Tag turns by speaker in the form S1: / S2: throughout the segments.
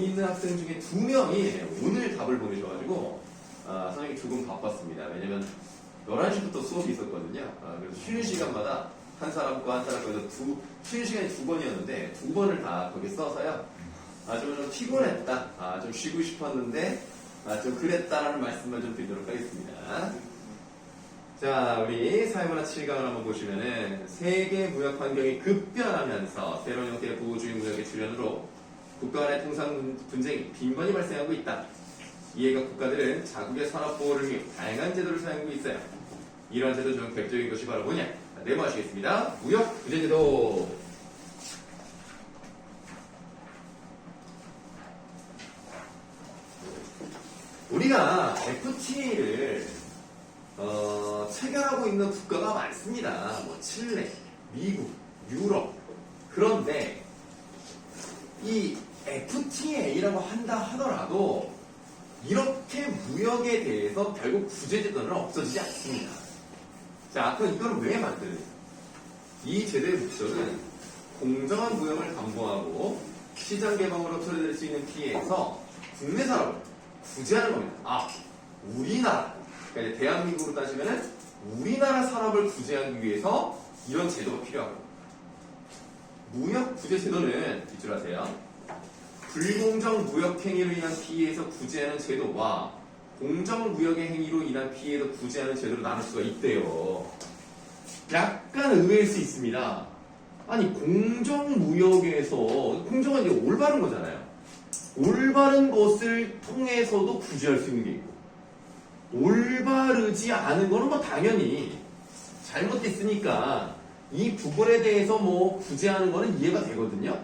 S1: 여기 있는 학생 중에 2명이 오늘 답을 보내셔가지고 선생님이 조금 바빴습니다. 왜냐면 11시부터 수업이 있었거든요. 그래서 쉬는 시간마다 한 사람과 한 사람 그래서 쉬는 시간이 2번이었는데 2번을 다 거기 써서요. 좀 피곤했다. 좀 쉬고 싶었는데 좀 그랬다라는 말씀을 좀 드리도록 하겠습니다. 자, 우리 사회문화 7강을 한번 보시면은 세계 무역 환경이 급변하면서 새로운 형태의 보호주의 무역의 출현으로 국가 간의 통상 분쟁이 빈번히 발생하고 있다. 이에 각 국가들은 자국의 산업 보호를 위해 다양한 제도를 사용하고 있어요. 이러한 제도 중 대표적인 것이 바로 뭐냐? 네모하시겠습니다. 무역 구제제도. 우리가 FTA를 체결하고 있는 국가가 많습니다. 뭐 칠레, 미국, 유럽. 그런데 이 FTA라고 한다 하더라도 이렇게 무역에 대해서 결국 구제제도는 없어지지 않습니다. 자, 그럼 이걸 왜 만드느냐? 이 제도의 목적은 공정한 무역을 담보하고 시장 개방으로 처리될 수 있는 피해에서 국내 산업을 구제하는 겁니다. 우리나라. 그러니까 이제 대한민국으로 따지면은 우리나라 산업을 구제하기 위해서 이런 제도가 필요하고 무역 구제 제도는 뒷줄 아세요? 불공정 무역 행위로 인한 피해에서 구제하는 제도와 공정 무역의 행위로 인한 피해에서 구제하는 제도로 나눌 수가 있대요. 약간 의외일 수 있습니다. 아니 공정 무역에서 공정은 이제 올바른 거잖아요. 올바른 것을 통해서도 구제할 수 있는 게 있고 올바르지 않은 거는 뭐 당연히 잘못됐으니까 이 부분에 대해서 뭐 구제하는 거는 이해가 되거든요.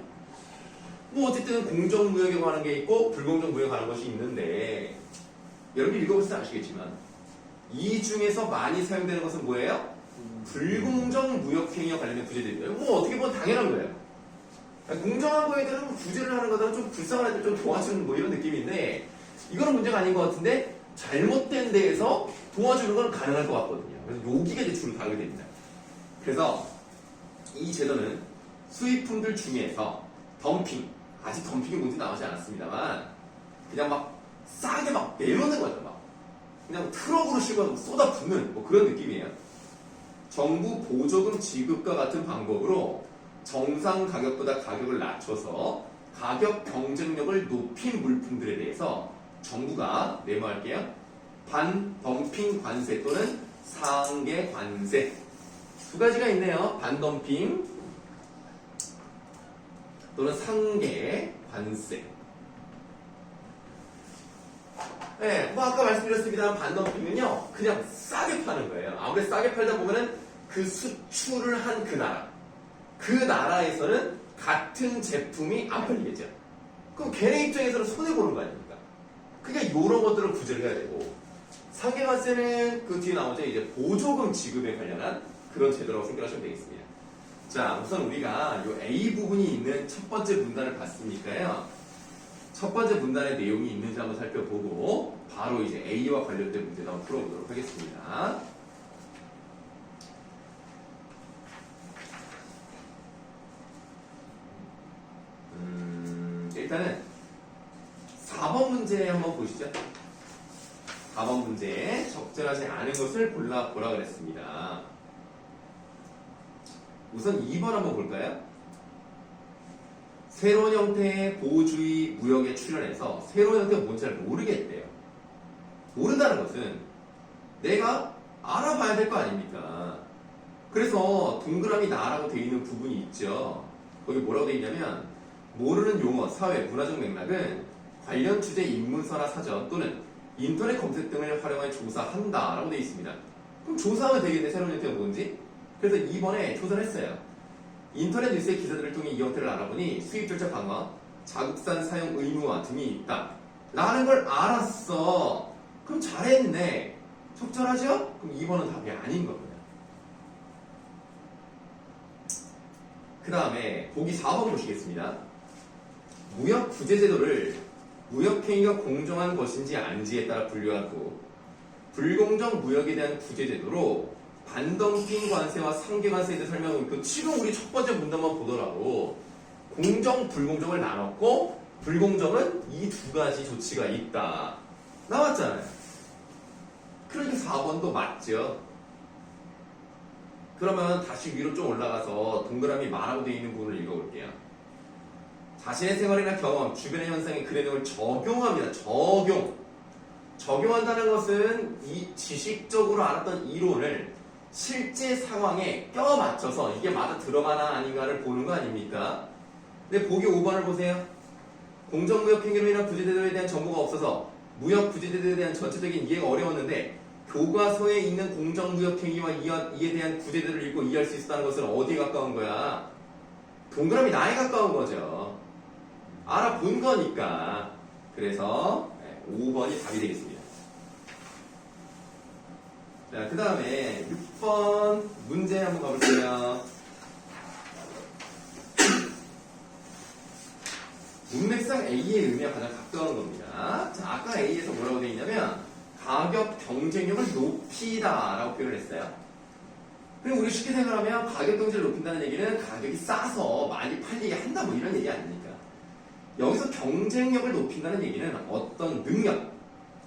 S1: 뭐 어쨌든 공정무역에 관한 게 있고 불공정무역에 관한 것이 있는데 여러분이 읽어보시면 아시겠지만 이 중에서 많이 사용되는 것은 뭐예요? 불공정무역행위와 관련된 구제들이에요. 뭐 어떻게 보면 당연한 거예요. 공정한 거에 대해서 구제를 하는 거다는 좀 불쌍한 애들 좀 도와주는 뭐 이런 느낌인데 이거는 문제가 아닌 것 같은데 잘못된 데에서 도와주는 건 가능할 것 같거든요. 그래서 여기가 이제 주로 다르게 됩니다. 그래서 이 제도는 수입품들 중에서 덤핑, 아직 덤핑이 뭔지 나오지 않았습니다만 그냥 막 싸게 막 내놓는 거죠. 막 그냥 트럭으로 실고 쏟아붓는 뭐 그런 느낌이에요. 정부 보조금 지급과 같은 방법으로 정상 가격보다 가격을 낮춰서 가격 경쟁력을 높인 물품들에 대해서 정부가 네모할게요. 반덤핑 관세 또는 상계 관세 두 가지가 있네요. 반덤핑 또는 상계 관세. 네, 뭐 아까 말씀드렸습니다. 반덤핑은요, 그냥 싸게 파는 거예요. 아무리 싸게 팔다 보면은 그 수출을 한 그 나라에서는 같은 제품이 안 팔리겠죠. 그럼 걔네 입장에서는 손해보는 거 아닙니까? 그러니까 이런 것들을 구제를 해야 되고, 상계관세는 그 뒤에 나오죠. 이제 보조금 지급에 관련한 그런 제도라고 생각하시면 되겠습니다. 자, 우선 우리가 이 A 부분이 있는 첫 번째 문단을 봤으니까요. 첫 번째 문단의 내용이 있는지 한번 살펴보고 바로 이제 A와 관련된 문제를 한번 풀어보도록 하겠습니다. 일단은 4번 문제 한번 보시죠. 4번 문제 적절하지 않은 것을 골라보라 그랬습니다. 우선 2번 한번 볼까요? 새로운 형태의 보호주의 무역에 출연해서 새로운 형태가 뭔지 잘 모르겠대요. 모른다는 것은 내가 알아봐야 될 거 아닙니까? 그래서 동그라미 나라고 되어 있는 부분이 있죠. 거기 뭐라고 되어 있냐면 모르는 용어, 사회, 문화적 맥락은 관련 주제 입문서나 사전 또는 인터넷 검색 등을 활용해 조사한다 라고 되어 있습니다. 그럼 조사하면 되겠네. 새로운 형태가 뭔지. 그래서 2번에 조사를 했어요. 인터넷 뉴스의 기사들을 통해 이 형태를 알아보니 수입 절차 강화, 자국산 사용 의무화 등이 있다 라는 걸 알았어. 그럼 잘했네. 적절하죠? 그럼 2번은 답이 아닌 겁니다. 그 다음에 보기 4번 보시겠습니다. 무역 구제 제도를 무역행위가 공정한 것인지 아닌지에 따라 분류하고 불공정 무역에 대한 구제 제도로 반덤핑 관세와 상계 관세에 대해 설명하고 있고 지금 우리 첫 번째 문단만 보더라도 공정, 불공정을 나눴고 불공정은 이 두 가지 조치가 있다. 나왔잖아요. 그러니까 4번도 맞죠. 그러면 다시 위로 좀 올라가서 동그라미 말하고 되어 있는 부분을 읽어볼게요. 자신의 생활이나 경험, 주변의 현상에 그 내용을 적용합니다. 적용한다는 것은 이 지식적으로 알았던 이론을 실제 상황에 껴 맞춰서 이게 맞아 들어가나 아닌가를 보는 거 아닙니까? 근데 보기 5번을 보세요. 공정무역 행위로 인한 부재제도에 대한 정보가 없어서 무역 부재제도에 대한 전체적인 이해가 어려웠는데 교과서에 있는 공정무역 행위와 이에 대한 구제도를 읽고 이해할 수 있었다는 것은 어디에 가까운 거야? 동그라미 나에 가까운 거죠. 알아본 거니까. 그래서 5번이 답이 되겠습니다. 자, 그 다음에 6번 문제 한번 가볼게요. 문맥상 A의 의미와 가장 가까운 겁니다. 자, 아까 A에서 뭐라고 되어 있냐면 가격 경쟁력을 높이다 라고 표현을 했어요. 그럼 우리 쉽게 생각하면 가격 경쟁력을 높인다는 얘기는 가격이 싸서 많이 팔리게 한다 뭐 이런 얘기 아닙니까? 여기서 경쟁력을 높인다는 얘기는 어떤 능력,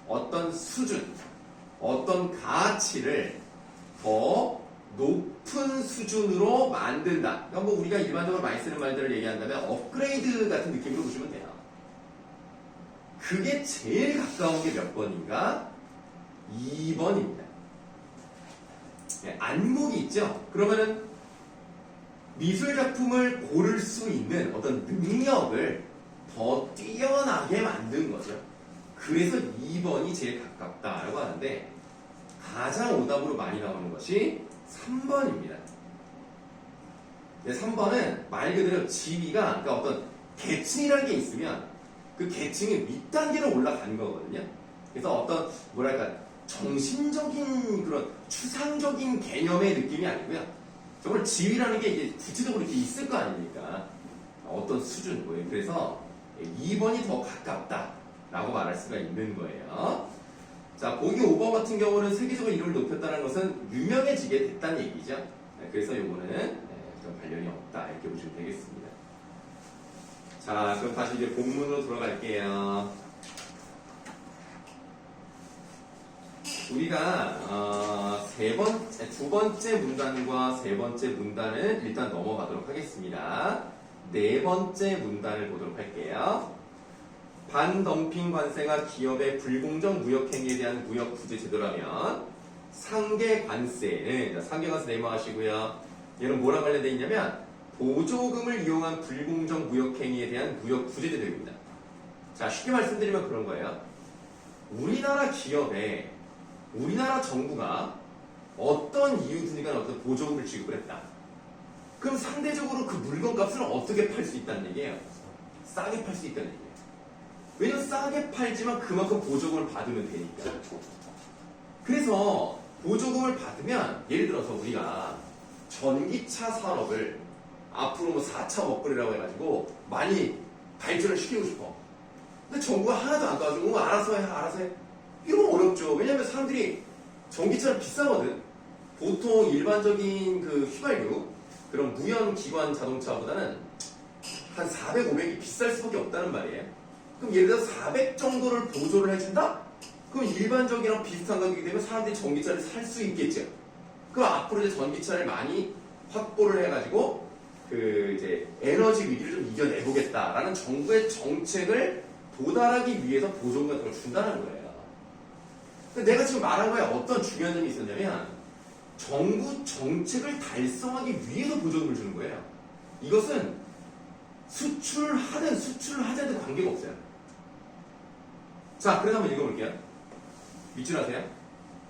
S1: 어떤 수준, 어떤 가치를 더 높은 수준으로 만든다. 그러니까 뭐 우리가 일반적으로 많이 쓰는 말들을 얘기한다면 업그레이드 같은 느낌으로 보시면 돼요. 그게 제일 가까운 게 몇 번인가? 2번입니다. 안목이 있죠? 그러면은 미술 작품을 고를 수 있는 어떤 능력을 더 뛰어나게 만든 거죠. 그래서 2번이 제일 가깝다라고 하는데 가장 오답으로 많이 나오는 것이 3번입니다. 3번은 말 그대로 지위가 그러니까 어떤 계층이라는 게 있으면 그 계층이 윗단계로 올라가는 거거든요. 그래서 어떤 뭐랄까 정신적인 그런 추상적인 개념의 느낌이 아니고요. 정말 지위라는 게 이제 구체적으로 이렇게 있을 거 아닙니까? 어떤 수준 거예요. 그래서 2번이 더 가깝다라고 말할 수가 있는 거예요. 자, 보기 5번 같은 경우는 세계적으로 이름을 높였다는 것은 유명해지게 됐다는 얘기죠. 그래서 요거는 좀 관련이 없다 이렇게 보시면 되겠습니다. 자, 그럼 다시 이제 본문으로 돌아갈게요. 우리가 두 번째 문단과 세 번째 문단을 일단 넘어가도록 하겠습니다. 네 번째 문단을 보도록 할게요. 반덤핑 관세가 기업의 불공정 무역 행위에 대한 무역 구제 제도라면 상계 관세는 상계 관세 내모하시고요. 얘는 뭐랑 관련되어 있냐면 보조금을 이용한 불공정 무역 행위에 대한 무역 구제 제도입니다. 자, 쉽게 말씀드리면 그런 거예요. 우리나라 기업에 우리나라 정부가 어떤 이유든지 간에 어떤 보조금을 지급을 했다. 그럼 상대적으로 그 물건값을 어떻게 팔 수 있다는 얘기예요? 싸게 팔 수 있다는 얘기예요. 왜냐면 싸게 팔지만 그만큼 보조금을 받으면 되니까. 그래서 보조금을 받으면 예를 들어서 우리가 전기차 산업을 앞으로 뭐 4차 업그레이드라고 해가지고 많이 발전을 시키고 싶어. 근데 정부가 하나도 안 도와주고 알아서 해. 이러면 어렵죠. 왜냐면 사람들이 전기차는 비싸거든. 보통 일반적인 그 휘발유 그런 무연기관 자동차보다는 한 400, 500이 비쌀 수밖에 없다는 말이에요. 그럼 예를 들어서 400 정도를 보조를 해준다? 그럼 일반적이랑 비슷한 가격이 되면 사람들이 전기차를 살 수 있겠죠. 그럼 앞으로 이제 전기차를 많이 확보를 해가지고 그 이제 에너지 위기를 좀 이겨내보겠다라는 정부의 정책을 도달하기 위해서 보조금 같은 걸 준다는 거예요. 근데 내가 지금 말한 거에 어떤 중요한 점이 있었냐면 정부 정책을 달성하기 위해서 보조금을 주는 거예요. 이것은 수출하든 수출하지 않든 관계가 없어요. 자, 그래서 한번 읽어볼게요. 밑줄 하세요.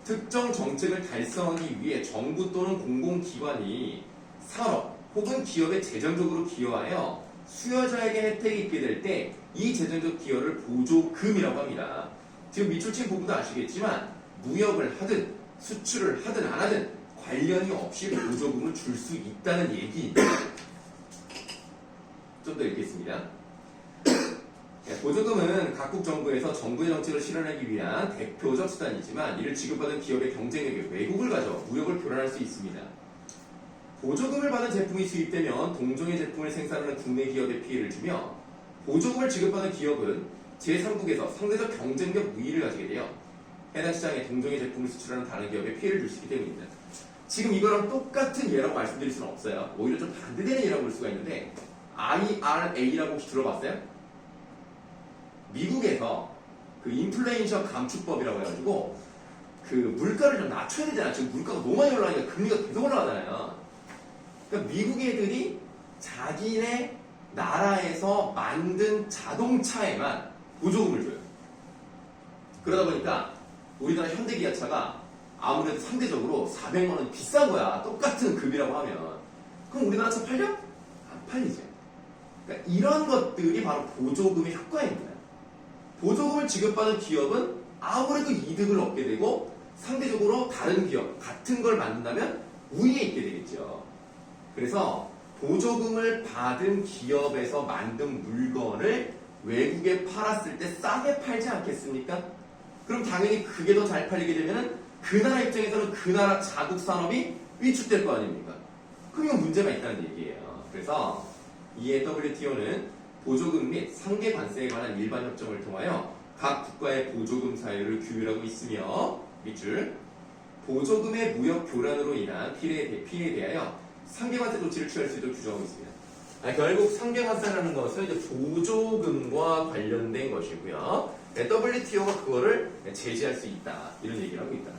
S1: 특정 정책을 달성하기 위해 정부 또는 공공기관이 산업 혹은 기업에 재정적으로 기여하여 수요자에게 혜택이 있게 될 때 이 재정적 기여를 보조금이라고 합니다. 지금 밑줄 친 부분도 아시겠지만 무역을 하든 수출을 하든 안 하든 관련이 없이 보조금을 줄 수 있다는 얘기입니다. 좀 더 읽겠습니다. 보조금은 각국 정부에서 정부의 정책을 실현하기 위한 대표적 수단이지만 이를 지급받은 기업의 경쟁력에 왜곡을 가져 무역을 교란할 수 있습니다. 보조금을 받은 제품이 수입되면 동종의 제품을 생산하는 국내 기업에 피해를 주며 보조금을 지급하는 기업은 제3국에서 상대적 경쟁력 우위를 가지게 돼요. 해당 시장에 동종의 제품을 수출하는 다른 기업에 피해를 줄 수 있기 때문입니다. 지금 이거랑 똑같은 예라고 말씀드릴 수는 없어요. 오히려 좀 반대되는 예라고 볼 수가 있는데 IRA라고 혹시 들어봤어요? 미국에서 그 인플레이션 감축법이라고 해가지고 그 물가를 좀 낮춰야 되잖아요. 지금 물가가 너무 많이 올라가니까 금리가 계속 올라가잖아요. 그러니까 미국 애들이 자기네 나라에서 만든 자동차에만 보조금을 줘요. 그러다 보니까 우리나라 현대기아차가 아무래도 상대적으로 400만 원 비싼 거야. 똑같은 급이라고 하면. 그럼 우리나라 차 팔려? 안 팔리죠. 그러니까 이런 것들이 바로 보조금의 효과입니다. 보조금을 지급받은 기업은 아무래도 이득을 얻게 되고 상대적으로 다른 기업, 같은 걸 만든다면 우위에 있게 되겠죠. 그래서 보조금을 받은 기업에서 만든 물건을 외국에 팔았을 때 싸게 팔지 않겠습니까? 그럼 당연히 그게 더 잘 팔리게 되면 그 나라 입장에서는 그 나라 자국 산업이 위축될 거 아닙니까? 그럼 이건 문제가 있다는 얘기예요. 그래서 이에 WTO는 보조금 및 상계 관세에 관한 일반 협정을 통하여 각 국가의 보조금 사유를 규율하고 있으며 밑줄 보조금의 무역 교란으로 인한 피해에 대하여 상계관세 조치를 취할 수 있도록 규정하고 있습니다. 결국 상계관세라는 것은 이제 보조금과 관련된 것이고요. WTO가 그거를 제재할 수 있다. 이런 얘기를 하고 있다.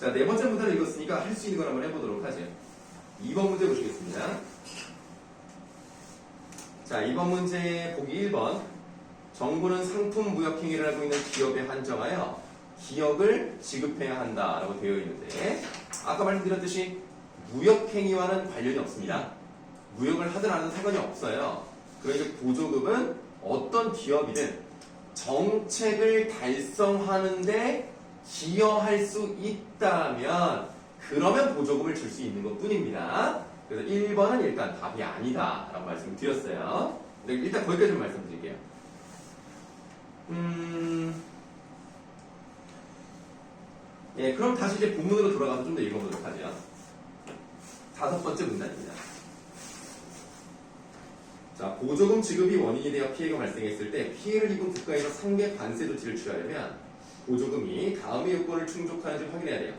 S1: 자, 네 번째 문제를 읽었으니까 할 수 있는 걸 한번 해보도록 하죠. 2번 문제 보시겠습니다. 자, 2번 문제 보기 1번. 정부는 상품 무역 행위를 하고 있는 기업에 한정하여 기억을 지급해야 한다라고 되어 있는데 아까 말씀드렸듯이 무역 행위와는 관련이 없습니다. 무역을 하든 안 하든 상관이 없어요. 그러니까 보조금은 어떤 기업이든 정책을 달성하는데 기여할 수 있다면 그러면 보조금을 줄 수 있는 것 뿐입니다. 그래서 1번은 일단 답이 아니다 라고 말씀을 드렸어요. 일단 거기까지만 말씀드릴게요. 예, 그럼 다시 이제 본문으로 돌아가서 좀 더 읽어보도록 하죠. 5번째 문단입니다. 자, 보조금 지급이 원인이 되어 피해가 발생했을 때 피해를 입은 국가에서 상계 관세 조치를 취하려면 보조금이 다음의 요건을 충족하는지 확인해야 돼요.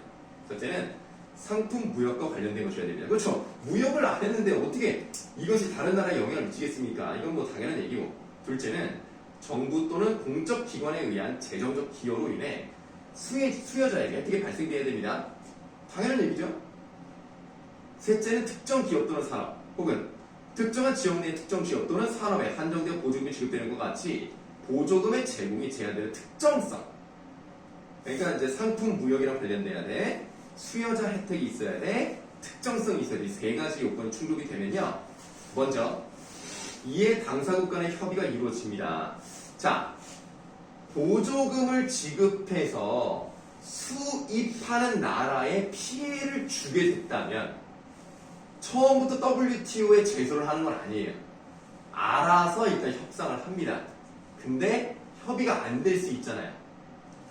S1: 첫째는 상품 무역과 관련된 것이어야 됩니다. 그렇죠? 무역을 안 했는데 어떻게 이것이 다른 나라에 영향을 미치겠습니까? 이건 뭐 당연한 얘기고. 둘째는 정부 또는 공적 기관에 의한 재정적 기여로 인해 수여자에게 혜택이 발생돼야 됩니다. 당연한 얘기죠. 셋째는 특정 기업 또는 산업 혹은 특정한 지역 내 특정 지역 또는 산업에 한정된 보조금이 지급되는 것 같이 보조금의 제공이 제한되는 특정성. 그러니까 이제 상품 무역이랑 관련돼야 돼. 수여자 혜택이 있어야 돼. 특정성이 있어야 돼. 이 세 가지 요건이 충족이 되면요. 먼저 이에 당사국 간의 협의가 이루어집니다. 자, 보조금을 지급해서 수입하는 나라에 피해를 주게 됐다면 처음부터 WTO에 제소를 하는 건 아니에요. 알아서 일단 협상을 합니다. 근데 협의가 안 될 수 있잖아요.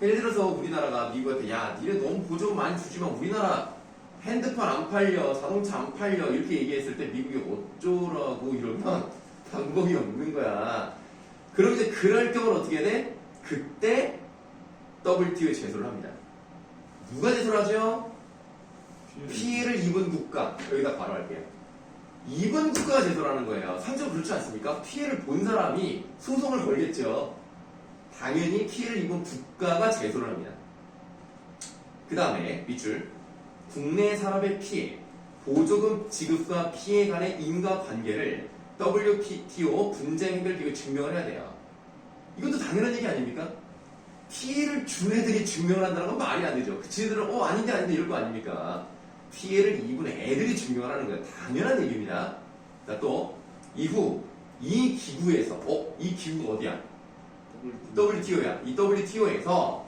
S1: 예를 들어서 우리나라가 미국한테 야, 니네 너무 보조금 많이 주지만 우리나라 핸드폰 안 팔려, 자동차 안 팔려 이렇게 얘기했을 때 미국이 어쩌라고 이러면 방법이 없는 거야. 그럼 이제 그럴 경우는 어떻게 해야 돼? 그때 WTO에 제소를 합니다. 누가 제소를 하죠? 피해를 입은 국가. 여기다 바로 할게요. 입은 국가가 제소를 하는 거예요. 상식적으로 그렇지 않습니까? 피해를 본 사람이 소송을 걸겠죠. 당연히 피해를 입은 국가가 제소를 합니다. 그 다음에 밑줄 국내 산업의 피해, 보조금 지급과 피해 간의 인과관계를 WTO 분쟁 해결 기구에 증명을 해야 돼요. 이것도 당연한 얘기 아닙니까? 피해를 준 애들이 증명을 한다는 건 말이 안 되죠. 지들은 아닌데 이럴 거 아닙니까? 피해를 입은 애들이 증명을 하는 거예요. 당연한 얘기입니다. 자, 또 이후 이 기구에서 이 기구가 어디야? WTO야. 이 WTO에서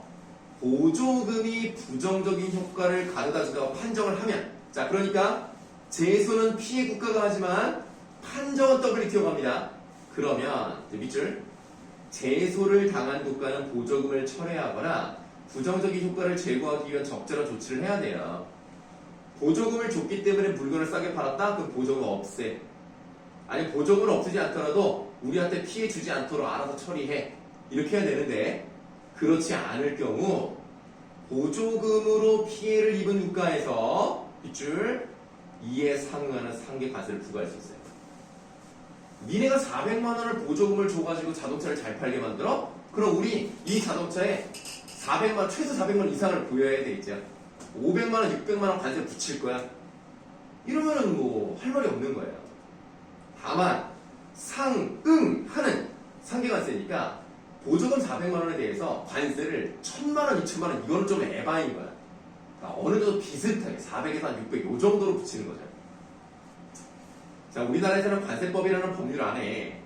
S1: 보조금이 부정적인 효과를 가져다 준다고 판정을 하면 자, 그러니까 제소는 피해 국가가 하지만 판정은 WTO가 합니다. 그러면 밑줄 제소를 당한 국가는 보조금을 철회하거나 부정적인 효과를 제거하기 위한 적절한 조치를 해야 돼요. 보조금을 줬기 때문에 물건을 싸게 팔았다? 그럼 보조금 없애. 아니 보조금을 없애지 않더라도 우리한테 피해 주지 않도록 알아서 처리해. 이렇게 해야 되는데 그렇지 않을 경우 보조금으로 피해를 입은 유가에서 빗줄 2에 상응하는 상계과세를 부과할 수 있어요. 니네가 400만 원을 보조금을 줘가지고 자동차를 잘 팔게 만들어? 그럼 우리 이 자동차에 400만, 최소 400만 이상을 부여해야 되겠죠. 500만 원, 600만 원 관세 붙일 거야. 이러면은 뭐 할 말이 없는 거예요. 다만 상응하는 상계관세니까 보조금 400만 원에 대해서 관세를 1000만 원, 2000만 원 이거는 좀 에바인 거야. 그러니까 어느 정도 비슷하게 400에서 한 600 요 정도로 붙이는 거죠. 자, 우리나라에서는 관세법이라는 법률 안에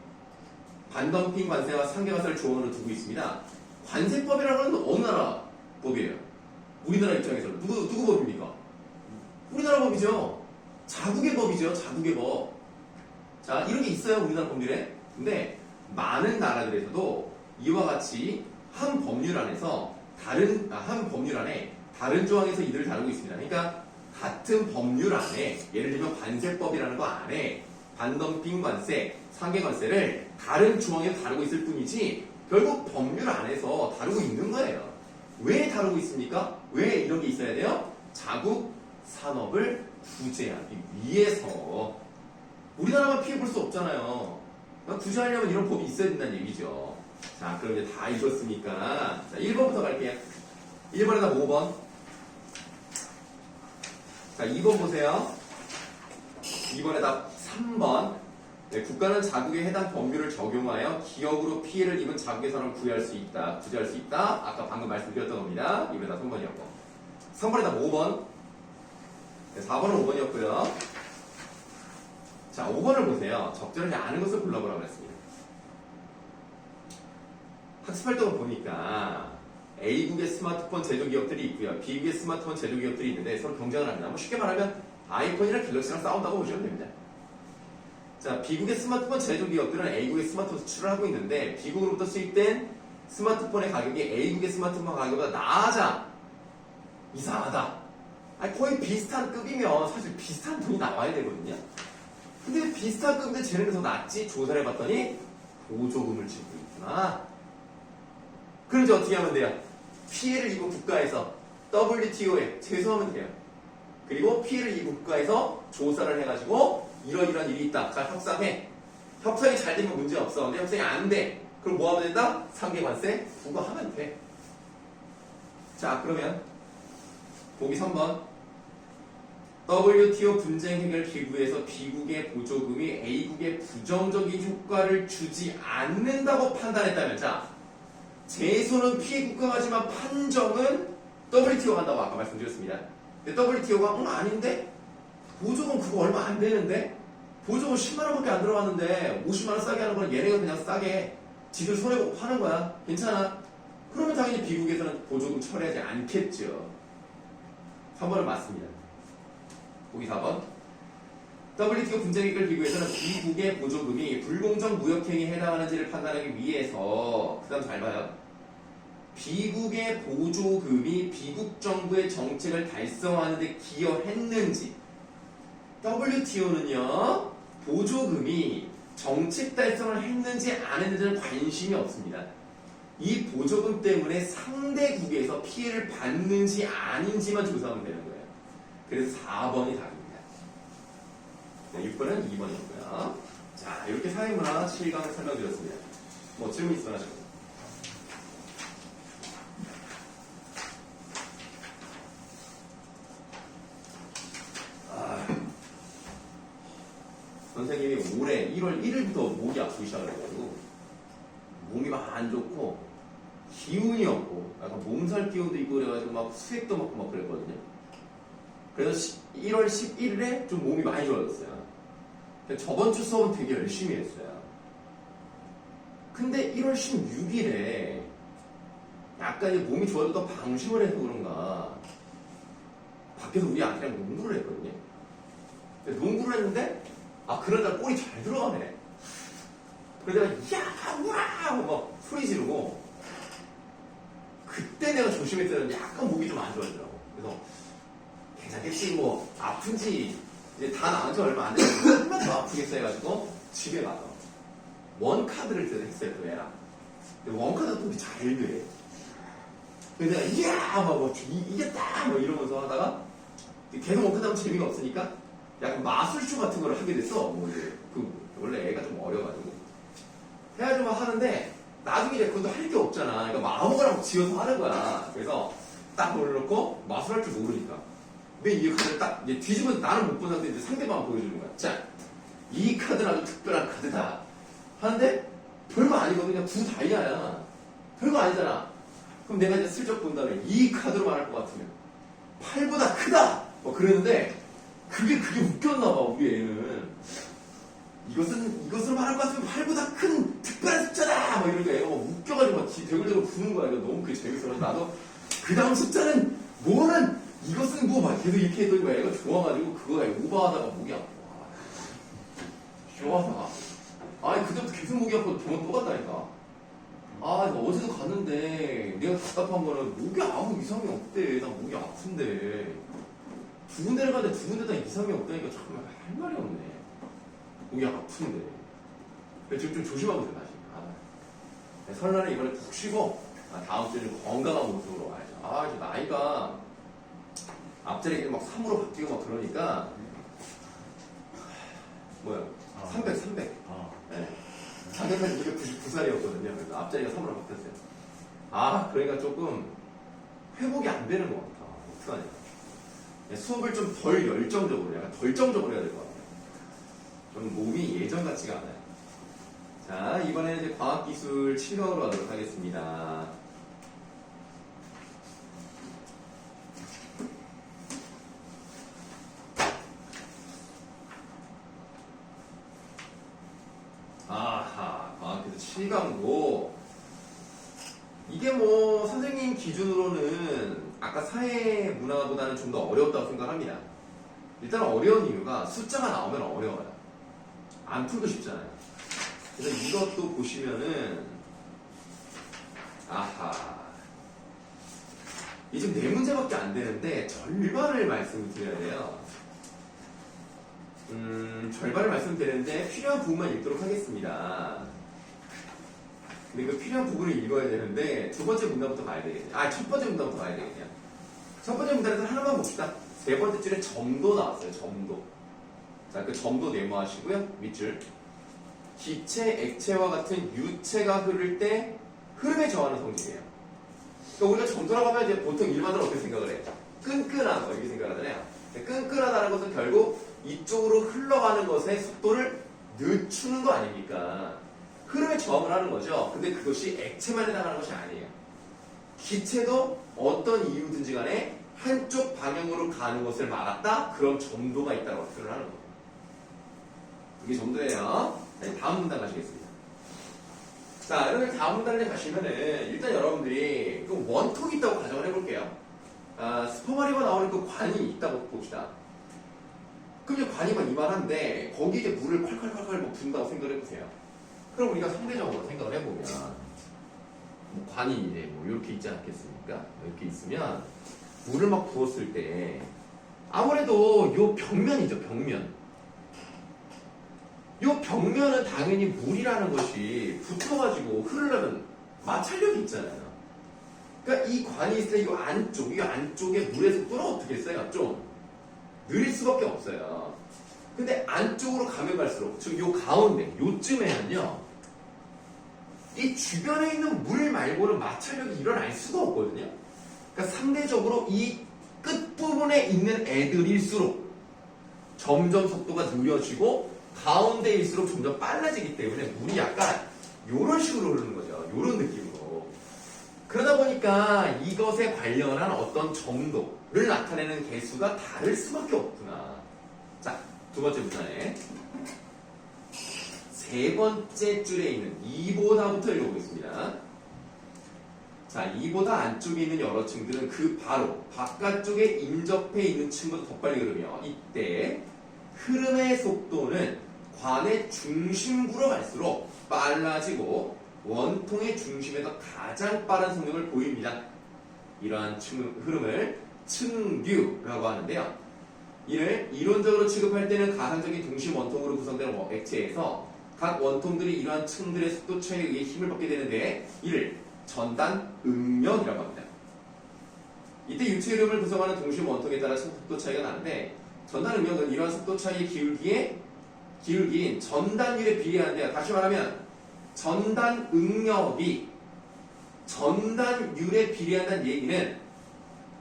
S1: 반덤핑 관세와 상계관세를 조항으로 두고 있습니다. 관세법이라는 건 어느 나라 법이에요? 우리나라 입장에서는 누구 법입니까? 우리나라 법이죠. 자국의 법이죠. 자국의 법. 자, 이런 게 있어요. 우리나라 법률에. 근데 많은 나라들에서도 이와 같이 한 법률 안에서 한 법률 안에 다른 조항에서 이들을 다루고 있습니다. 그러니까 같은 법률 안에 예를 들면 관세법이라는 거 안에 반덤핑 관세, 상계관세를 다른 조항에서 다루고 있을 뿐이지 결국 법률 안에서 다루고 있는 거예요. 왜 다루고 있습니까? 왜 이런 게 있어야 돼요? 자국 산업을 구제하기 위해서. 우리나라만 피해 볼 수 없잖아요. 그러니까 구제하려면 이런 법이 있어야 된다는 얘기죠. 자, 그럼 이제 다 읽었으니까 자, 1번부터 갈게요. 1번에다 5번. 자, 2번 보세요. 2번에다 3번. 네, 국가는 자국에 해당 법률을 적용하여 기업으로 피해를 입은 자국의 산업을 구제할 수 있다. 아까 방금 말씀드렸던 겁니다. 2번에다 3번이었고. 3번에다 5번. 네, 4번은 5번이었고요. 자, 5번을 보세요. 적절하지 않은 것을 골라보라고 했습니다. 학습활동을 보니까 A국의 스마트폰 제조기업들이 있고요. B국의 스마트폰 제조기업들이 있는데 서로 경쟁을 합니다. 뭐 쉽게 말하면 아이폰이랑 갤럭시랑 싸운다고 보시면 됩니다. 자, B국의 스마트폰 제조기업들은 A국의 스마트폰 수출을 하고 있는데 B국으로부터 수입된 스마트폰의 가격이 A국의 스마트폰 가격보다 낮아. 이상하다. 아니, 거의 비슷한 급이면 사실 비슷한 돈이 나와야 되거든요. 근데 비슷한 급인데 쟤네는 더 낫지? 조사를 해봤더니 보조금을 주고 있구나. 그럼 이제 어떻게 하면 돼요? 피해를 입은 국가에서 WTO에 제소하면 돼요. 그리고 피해를 입은 국가에서 조사를 해가지고 이러이러한 일이 있다. 자, 협상해. 협상이 잘 되면 문제 없어. 근데 협상이 안 돼. 그럼 뭐 하면 된다? 상계관세 부과하면 돼. 자, 그러면 보기 3번. WTO 분쟁 해결 기구에서 B국의 보조금이 A국에 부정적인 효과를 주지 않는다고 판단했다면, 자, 제소는 피해 국가가지만 판정은 WTO가 한다고 아까 말씀드렸습니다. 근데 WTO가 아닌데? 보조금 그거 얼마 안 되는데? 보조금 10만원밖에 안 들어갔는데 50만원 싸게 하는 건 얘네가 그냥 싸게 지들 손해보고 파는 거야. 괜찮아? 그러면 당연히 B국에서는 보조금 처리하지 않겠죠. 3번은 맞습니다. 보기 4번. WTO 분쟁 해결 기구에서는 B국의 보조금이 불공정 무역행위에 해당하는지를 판단하기 위해서, 그 다음 잘 봐요. B국의 보조금이 B국 정부의 정책을 달성하는 데 기여했는지. WTO는요, 보조금이 정책 달성을 했는지 안 했는지는 관심이 없습니다. 이 보조금 때문에 상대국에서 피해를 받는지 아닌지만 조사하면 되는 거예요. 그래서 4번이 답입니다. 네, 6번은 2번이었고요. 자, 이렇게 사회문화 7강을 설명드렸습니다. 뭐 질문 있으면 하시고. 선생님이 올해 1월 1일부터 목이 아프기 시작해가지고 몸이 막 안 좋고 기운이 없고 약간 몸살 기운도 있고 그래가지고 막 수액도 먹고 막 그랬거든요. 그래서 1월 11일에 좀 몸이 많이 좋아졌어요. 저번 주 수업은 되게 열심히 했어요. 근데 1월 16일에 약간 이제 몸이 좋아져도 방심을 해서 그런가 밖에서 우리 아들이랑 농구를 했거든요. 농구를 했는데 그런 날 볼이 잘 들어가네. 그래서 내가 야 우와 하고 막 소리 지르고 그때 내가 조심했더니 약간 몸이 좀 안 좋아지더라고. 그래서 괜찮겠지 뭐 아픈지 이제 다 나은 지 얼마 안 됐는데 얼마나 더 아프겠어 해가지고 집에 가서 원카드를 했어요, 그 애랑. 근데 원카드가 또 잘 돼. 그래서 내가 이야! 막 이겼다! 뭐 이러면서 하다가 계속 원카드 하면 재미가 없으니까 약간 마술쇼 같은 걸 하게 됐어. 뭐 이제 원래 애가 좀 어려가지고. 해가지고 막 하는데 나중에 이제 그것도 할 게 없잖아. 그러니까 아무거나 막 지어서 하는 거야. 그래서 딱 올려놓고 마술할 줄 모르니까. 근데 이 카드를 딱 이제 뒤집어서 나는 못 본 상태 이제 상대방 보여주는 거야. 자, 이 카드는 아주 특별한 카드다. 하는데 별거 아니거든. 그냥 구 다이아야. 별거 아니잖아. 그럼 내가 이제 슬쩍 본 다음에 이 카드로 말할 것 같으면 8보다 크다! 뭐 그랬는데 그게 웃겼나 봐, 우리 애는. 이것을 말할 것 같으면 8보다 큰 특별한 숫자다! 뭐 이러니까 애가 막 웃겨가지고 막 대글대글 부는 거야. 이거 너무 그게 재밌어서 나도 그 다음 숫자는 뭐는 이것은 뭐 막 계속 이렇게 했더니 애가 좋아가지고 그거가 오버하다가 목이 아파. 좋아서. 아니, 그때부터 계속 목이 아파도 병원 또 갔다니까. 어제도 갔는데 내가 답답한 거는 목이 아무 이상이 없대. 나 목이 아픈데. 두 군데를 갔는데 두 군데 다 이상이 없다니까 정말 할 말이 없네. 목이 아픈데. 그래서 지금 좀 조심하고 있어, 다시. 설날에 이번에 푹 쉬고, 다음 주에 좀 건강한 모습으로 와야죠. 이제 나이가 앞자리가 막 3으로 바뀌고 막 그러니까, 뭐야, 300. 네. 300만 299살이었거든요. 그래서 앞자리가 3으로 바뀌었어요. 그러니까 조금 회복이 안 되는 것 같아. 어떡하냐. 수업을 좀 덜 열정적으로, 약간 덜정적으로 해야 될 것 같아요. 좀 몸이 예전 같지가 않아요. 자, 이번에는 이제 과학기술 7강으로 가도록 하겠습니다. 과학기술 7강도 이게 뭐 선생님 기준으로는 아까 사회문화보다는 좀 더 어려웠다고 생각합니다. 일단 어려운 이유가 숫자가 나오면 어려워요. 안 풀고 싶잖아요. 그래서 이것도 보시면은 이 지금 4문제밖에 안 되는데 절반을 말씀드려야 돼요. 절반을 말씀드리는데 필요한 부분만 읽도록 하겠습니다. 근데 그 필요한 부분을 읽어야 되는데 두 번째 문단부터 가야 되겠네요. 첫 번째 문단부터 가야 되겠네요. 첫 번째 문단에서 하나만 봅시다. 세 번째 줄에 점도 나왔어요. 점도. 자, 그 점도 메모하시고요. 밑줄. 기체, 액체와 같은 유체가 흐를 때 흐름에 저하는 성질이에요. 그러니까 우리가 점도라고 하면 이제 보통 일반으로 어떻게 생각을 해요? 끈끈한 거 이렇게 생각하잖아요. 끈끈하다는 것은 결국 이쪽으로 흘러가는 것의 속도를 늦추는 거 아닙니까? 흐름에 저항을 하는 거죠. 근데 그것이 액체만 해당하는 것이 아니에요. 기체도 어떤 이유든지 간에 한쪽 방향으로 가는 것을 막았다? 그럼 점도가 있다고 표현을 하는 거예요. 이게 점도예요. 네, 다음 문단 가시겠습니다. 자, 여러분 다음 문단에 가시면은 일단 여러분들이 그 원통이 있다고 가정을 해볼게요. 스퍼마리가 나오는 그 관이 있다고 봅시다. 그럼 이제 관이 막 이만한데 거기 이제 물을 콸콸콸콸 뭐 붓는다고 생각을 해보세요. 그럼 우리가 상대적으로 생각을 해보면 뭐 관이 이제 뭐 이렇게 있지 않겠습니까? 이렇게 있으면 물을 막 부었을 때 아무래도 요 벽면이죠, 벽면. 요 벽면은 당연히 물이라는 것이 붙어가지고 흐르려면 마찰력이 있잖아요. 그러니까 이 관이 있을 때 이 안쪽에 물의 속도는 어떻게 했어요? 좀 느릴 수밖에 없어요. 근데 안쪽으로 가면 갈수록, 즉 요 가운데, 요쯤에는요, 이 주변에 있는 물 말고는 마찰력이 일어날 수가 없거든요. 그러니까 상대적으로 이 끝부분에 있는 애들일수록 점점 속도가 느려지고 가운데일수록 점점 빨라지기 때문에 물이 약간 요런 식으로 흐르는 거죠. 요런 느낌으로. 그러다 보니까 이것에 관련한 어떤 점도를 나타내는 개수가 다를 수밖에 없구나. 자, 두 번째 문단에 세 번째 줄에 있는 2보다부터 읽어보겠습니다. 자, 2보다 안쪽에 있는 여러 층들은 그 바로 바깥쪽에 인접해 있는 층보다 더 빨리 흐르며 이때 흐름의 속도는 관의 중심부로 갈수록 빨라지고 원통의 중심에서 가장 빠른 속력을 보입니다. 이러한 흐름을 층류라고 하는데요. 이를 이론적으로 취급할 때는 가상적인 중심 원통으로 구성되는 액체에서 각 원통들이 이러한 층들의 속도 차이에 의해 힘을 받게 되는데 이를 전단 응력이라고 합니다. 이때 유체 흐름을 구성하는 동시 원통에 따라 속도 차이가 나는데 전단 응력은 이러한 속도 차이의 기울기인 전단율에 비례하는데요. 다시 말하면 전단 응력이 전단율에 비례한다는 얘기는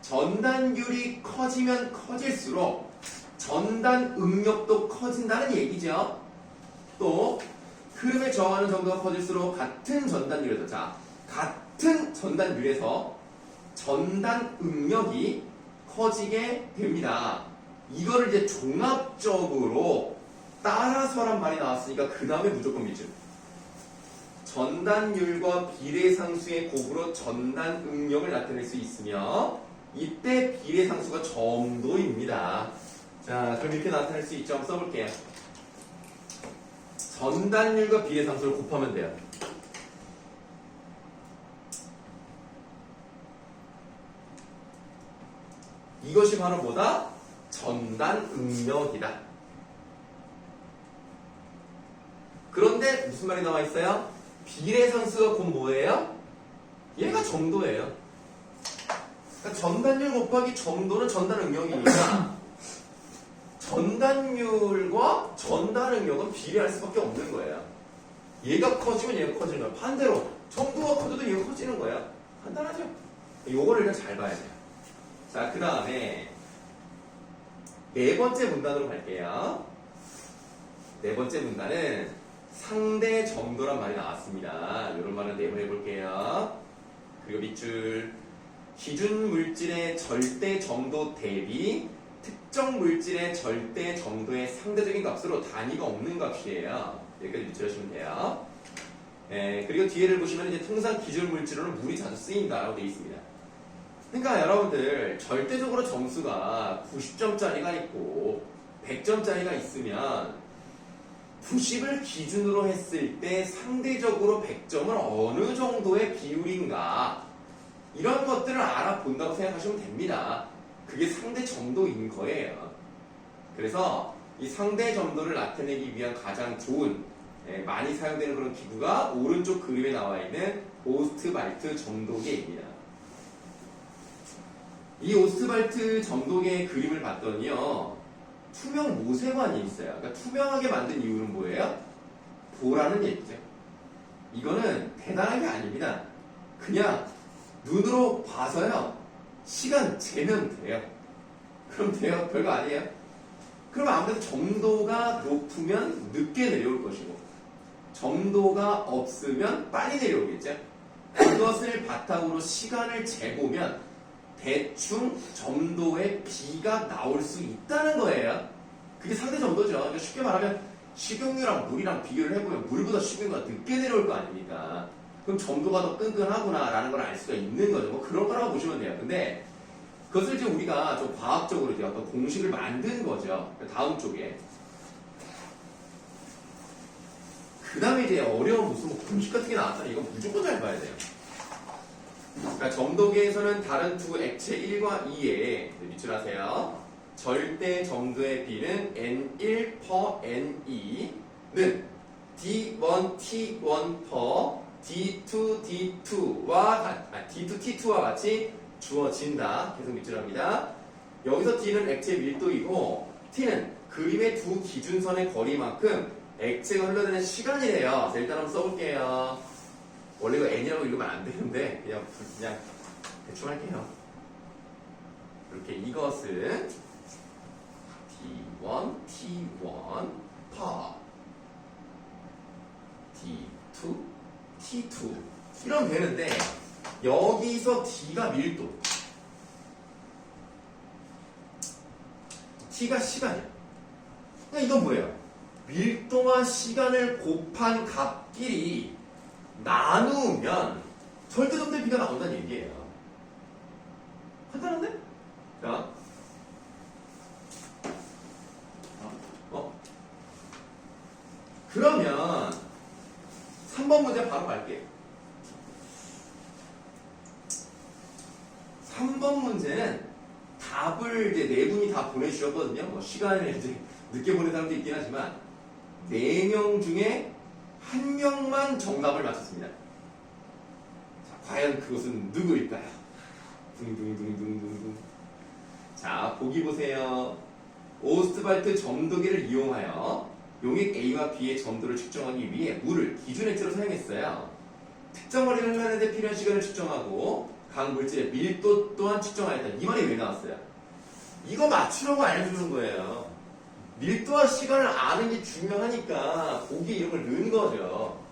S1: 전단율이 커지면 커질수록 전단 응력도 커진다는 얘기죠. 또 흐름에 저항하는 정도가 커질수록 같은 전단율에서 전단 응력이 커지게 됩니다. 이거를 이제 종합적으로 따라서란 말이 나왔으니까 그 다음에 무조건 밑줄. 전단율과 비례상수의 곱으로 전단 응력을 나타낼 수 있으며 이때 비례상수가 정도입니다. 자, 그럼 이렇게 나타낼 수 있죠. 한번 써볼게요. 전단율과 비례상수를 곱하면 돼요. 이것이 바로 뭐다? 전단 응력이다. 그런데 무슨 말이 나와 있어요? 비례상수가 곧 뭐예요? 얘가 정도예요. 그러니까 전단율 곱하기 정도는 전단 응력이니까 전단율과 전단 응력은 비례할 수밖에 없는 거예요. 얘가 커지면 얘가 커지는 거예요. 반대로 정도가 커져도 얘가 커지는 거예요. 간단하죠? 요거를 일단 잘 봐야 돼요. 자, 그 다음에 네 번째 문단으로 갈게요. 네 번째 문단은 상대 점도란 말이 나왔습니다. 이런 말은 네모해 볼게요. 그리고 밑줄 기준 물질의 절대 점도 대비 특정 물질의 절대 점도의 상대적인 값으로 단위가 없는 값이에요. 여기까지 밑줄 하시면 돼요. 그리고 뒤에를 보시면 이제 통상 기준 물질로는 물이 자주 쓰인다라고 되어 있습니다. 그러니까 여러분들 절대적으로 점수가 90점짜리가 있고 100점짜리가 있으면 90을 기준으로 했을 때 상대적으로 100점은 어느 정도의 비율인가 이런 것들을 알아본다고 생각하시면 됩니다. 그게 상대 점도인 거예요. 그래서 이 상대 점도를 나타내기 위한 가장 좋은 많이 사용되는 그런 기구가 오른쪽 그림에 나와 있는 오스트발트 점도계입니다. 이 오스트발트 점도계의 그림을 봤더니요. 투명 모세관이 있어요. 그러니까 투명하게 만든 이유는 뭐예요? 보라는 얘기죠. 이거는 대단한 게 아닙니다. 그냥 눈으로 봐서요. 시간 재면 돼요. 그럼 돼요. 별거 아니에요. 그럼 아무래도 점도가 높으면 늦게 내려올 것이고 점도가 없으면 빨리 내려오겠죠. 그것을 바탕으로 시간을 재보면 대충 점도의 B가 나올 수 있다는 거예요. 그게 상대 점도죠. 그러니까 쉽게 말하면 식용유랑 물이랑 비교를 해보면 물보다 식용유가 늦게 내려올 거 아닙니까? 그럼 점도가 더 끈끈하구나 라는 걸 알 수가 있는 거죠. 뭐 그런 거라고 보시면 돼요. 근데 그것을 이제 우리가 좀 과학적으로 이제 어떤 공식을 만든 거죠. 다음 쪽에. 그 다음에 이제 어려운 무슨 뭐 공식 같은 게 나왔잖아요. 이거 무조건 잘 봐야 돼요. 그러니까 점도계에서는 다른 두 액체 1과 2에 밑줄 하세요. 절대 점도의 B는 N1 per N2는 D1 T1 per D2 T2와 같이 주어진다. 계속 밑줄합니다. 여기서 D는 액체 밀도이고 T는 그림의 두 기준선의 거리만큼 액체가 흘러드는 시간이래요. 자, 일단 한번 써볼게요. 원래 이거 N이라고 읽으면 안 되는데 그냥 대충 할게요. 이렇게 이것은 D1 T1 per D2 T2 이러면 되는데 여기서 D가 밀도 T가 시간이야. 그러니까 이건 뭐예요? 밀도와 시간을 곱한 값끼리 나누면 절대점도의 B가 나온다는 얘기예요. 간단한데? 자, 그러면 3번 문제 바로 갈게요. 3번 문제는 답을 이제 네 분이 다 보내주셨거든요. 뭐 시간을 이제 늦게 보낸 사람도 있긴 하지만 4명 중에 한 명만 정답을 맞췄습니다. 자, 과연 그것은 누구일까요? 둥둥둥둥둥둥. 자, 보기 보세요. 오스트발트 점도기를 이용하여 용액 A와 B의 점도를 측정하기 위해 물을 기준 액체로 사용했어요. 특정 거리를 흘러내는 데 필요한 시간을 측정하고 각 물질의 밀도 또한 측정하였다. 이 말이 왜 나왔어요? 이거 맞추라고 알려주는 거예요. 밀도와 시간을 아는 게 중요하니까 보기 이런 걸 넣은 거죠.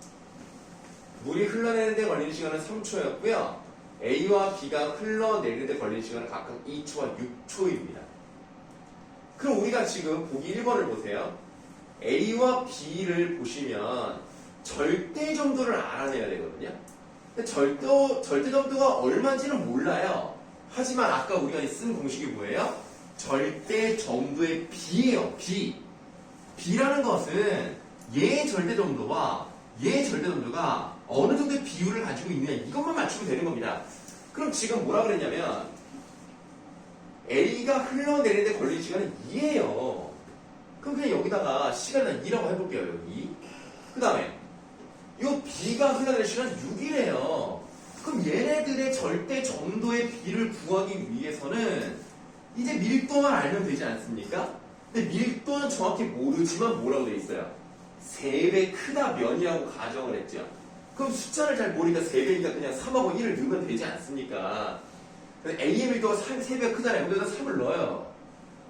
S1: 물이 흘러내는 데 걸리는 시간은 3초였고요. A와 B가 흘러내리는 데 걸리는 시간은 각각 2초와 6초입니다. 그럼 우리가 지금 보기 1번을 보세요. A와 B를 보시면 절대 점도를 알아내야 되거든요. 근데 절대 점도가 얼마인지는 몰라요. 하지만 아까 우리가 쓴 공식이 뭐예요? 절대 점도의 B예요. B. B라는 것은 얘의 절대 점도와 얘의 절대 점도가 어느 정도의 비율을 가지고 있느냐 이것만 맞추면 되는 겁니다. 그럼 지금 뭐라 그랬냐면 A가 흘러내리는 데 걸린 시간은 2예요. 그럼 그냥 여기다가 시간을 2라고 해볼게요. 여기. 그 다음에 이 B가 흘러내리는 시간은 6이래요. 그럼 얘네들의 절대 점도의 B를 구하기 위해서는 이제 밀도만 알면 되지 않습니까? 근데 밀도는 정확히 모르지만 뭐라고 되어 있어요? 3배 크다 면이라고 가정을 했죠. 그럼 숫자를 잘 모르니까 3배니까 그냥 3하고 1을 넣으면 되지 않습니까? A의 밀도가 3배가 크잖아요. 여기다 3을 넣어요.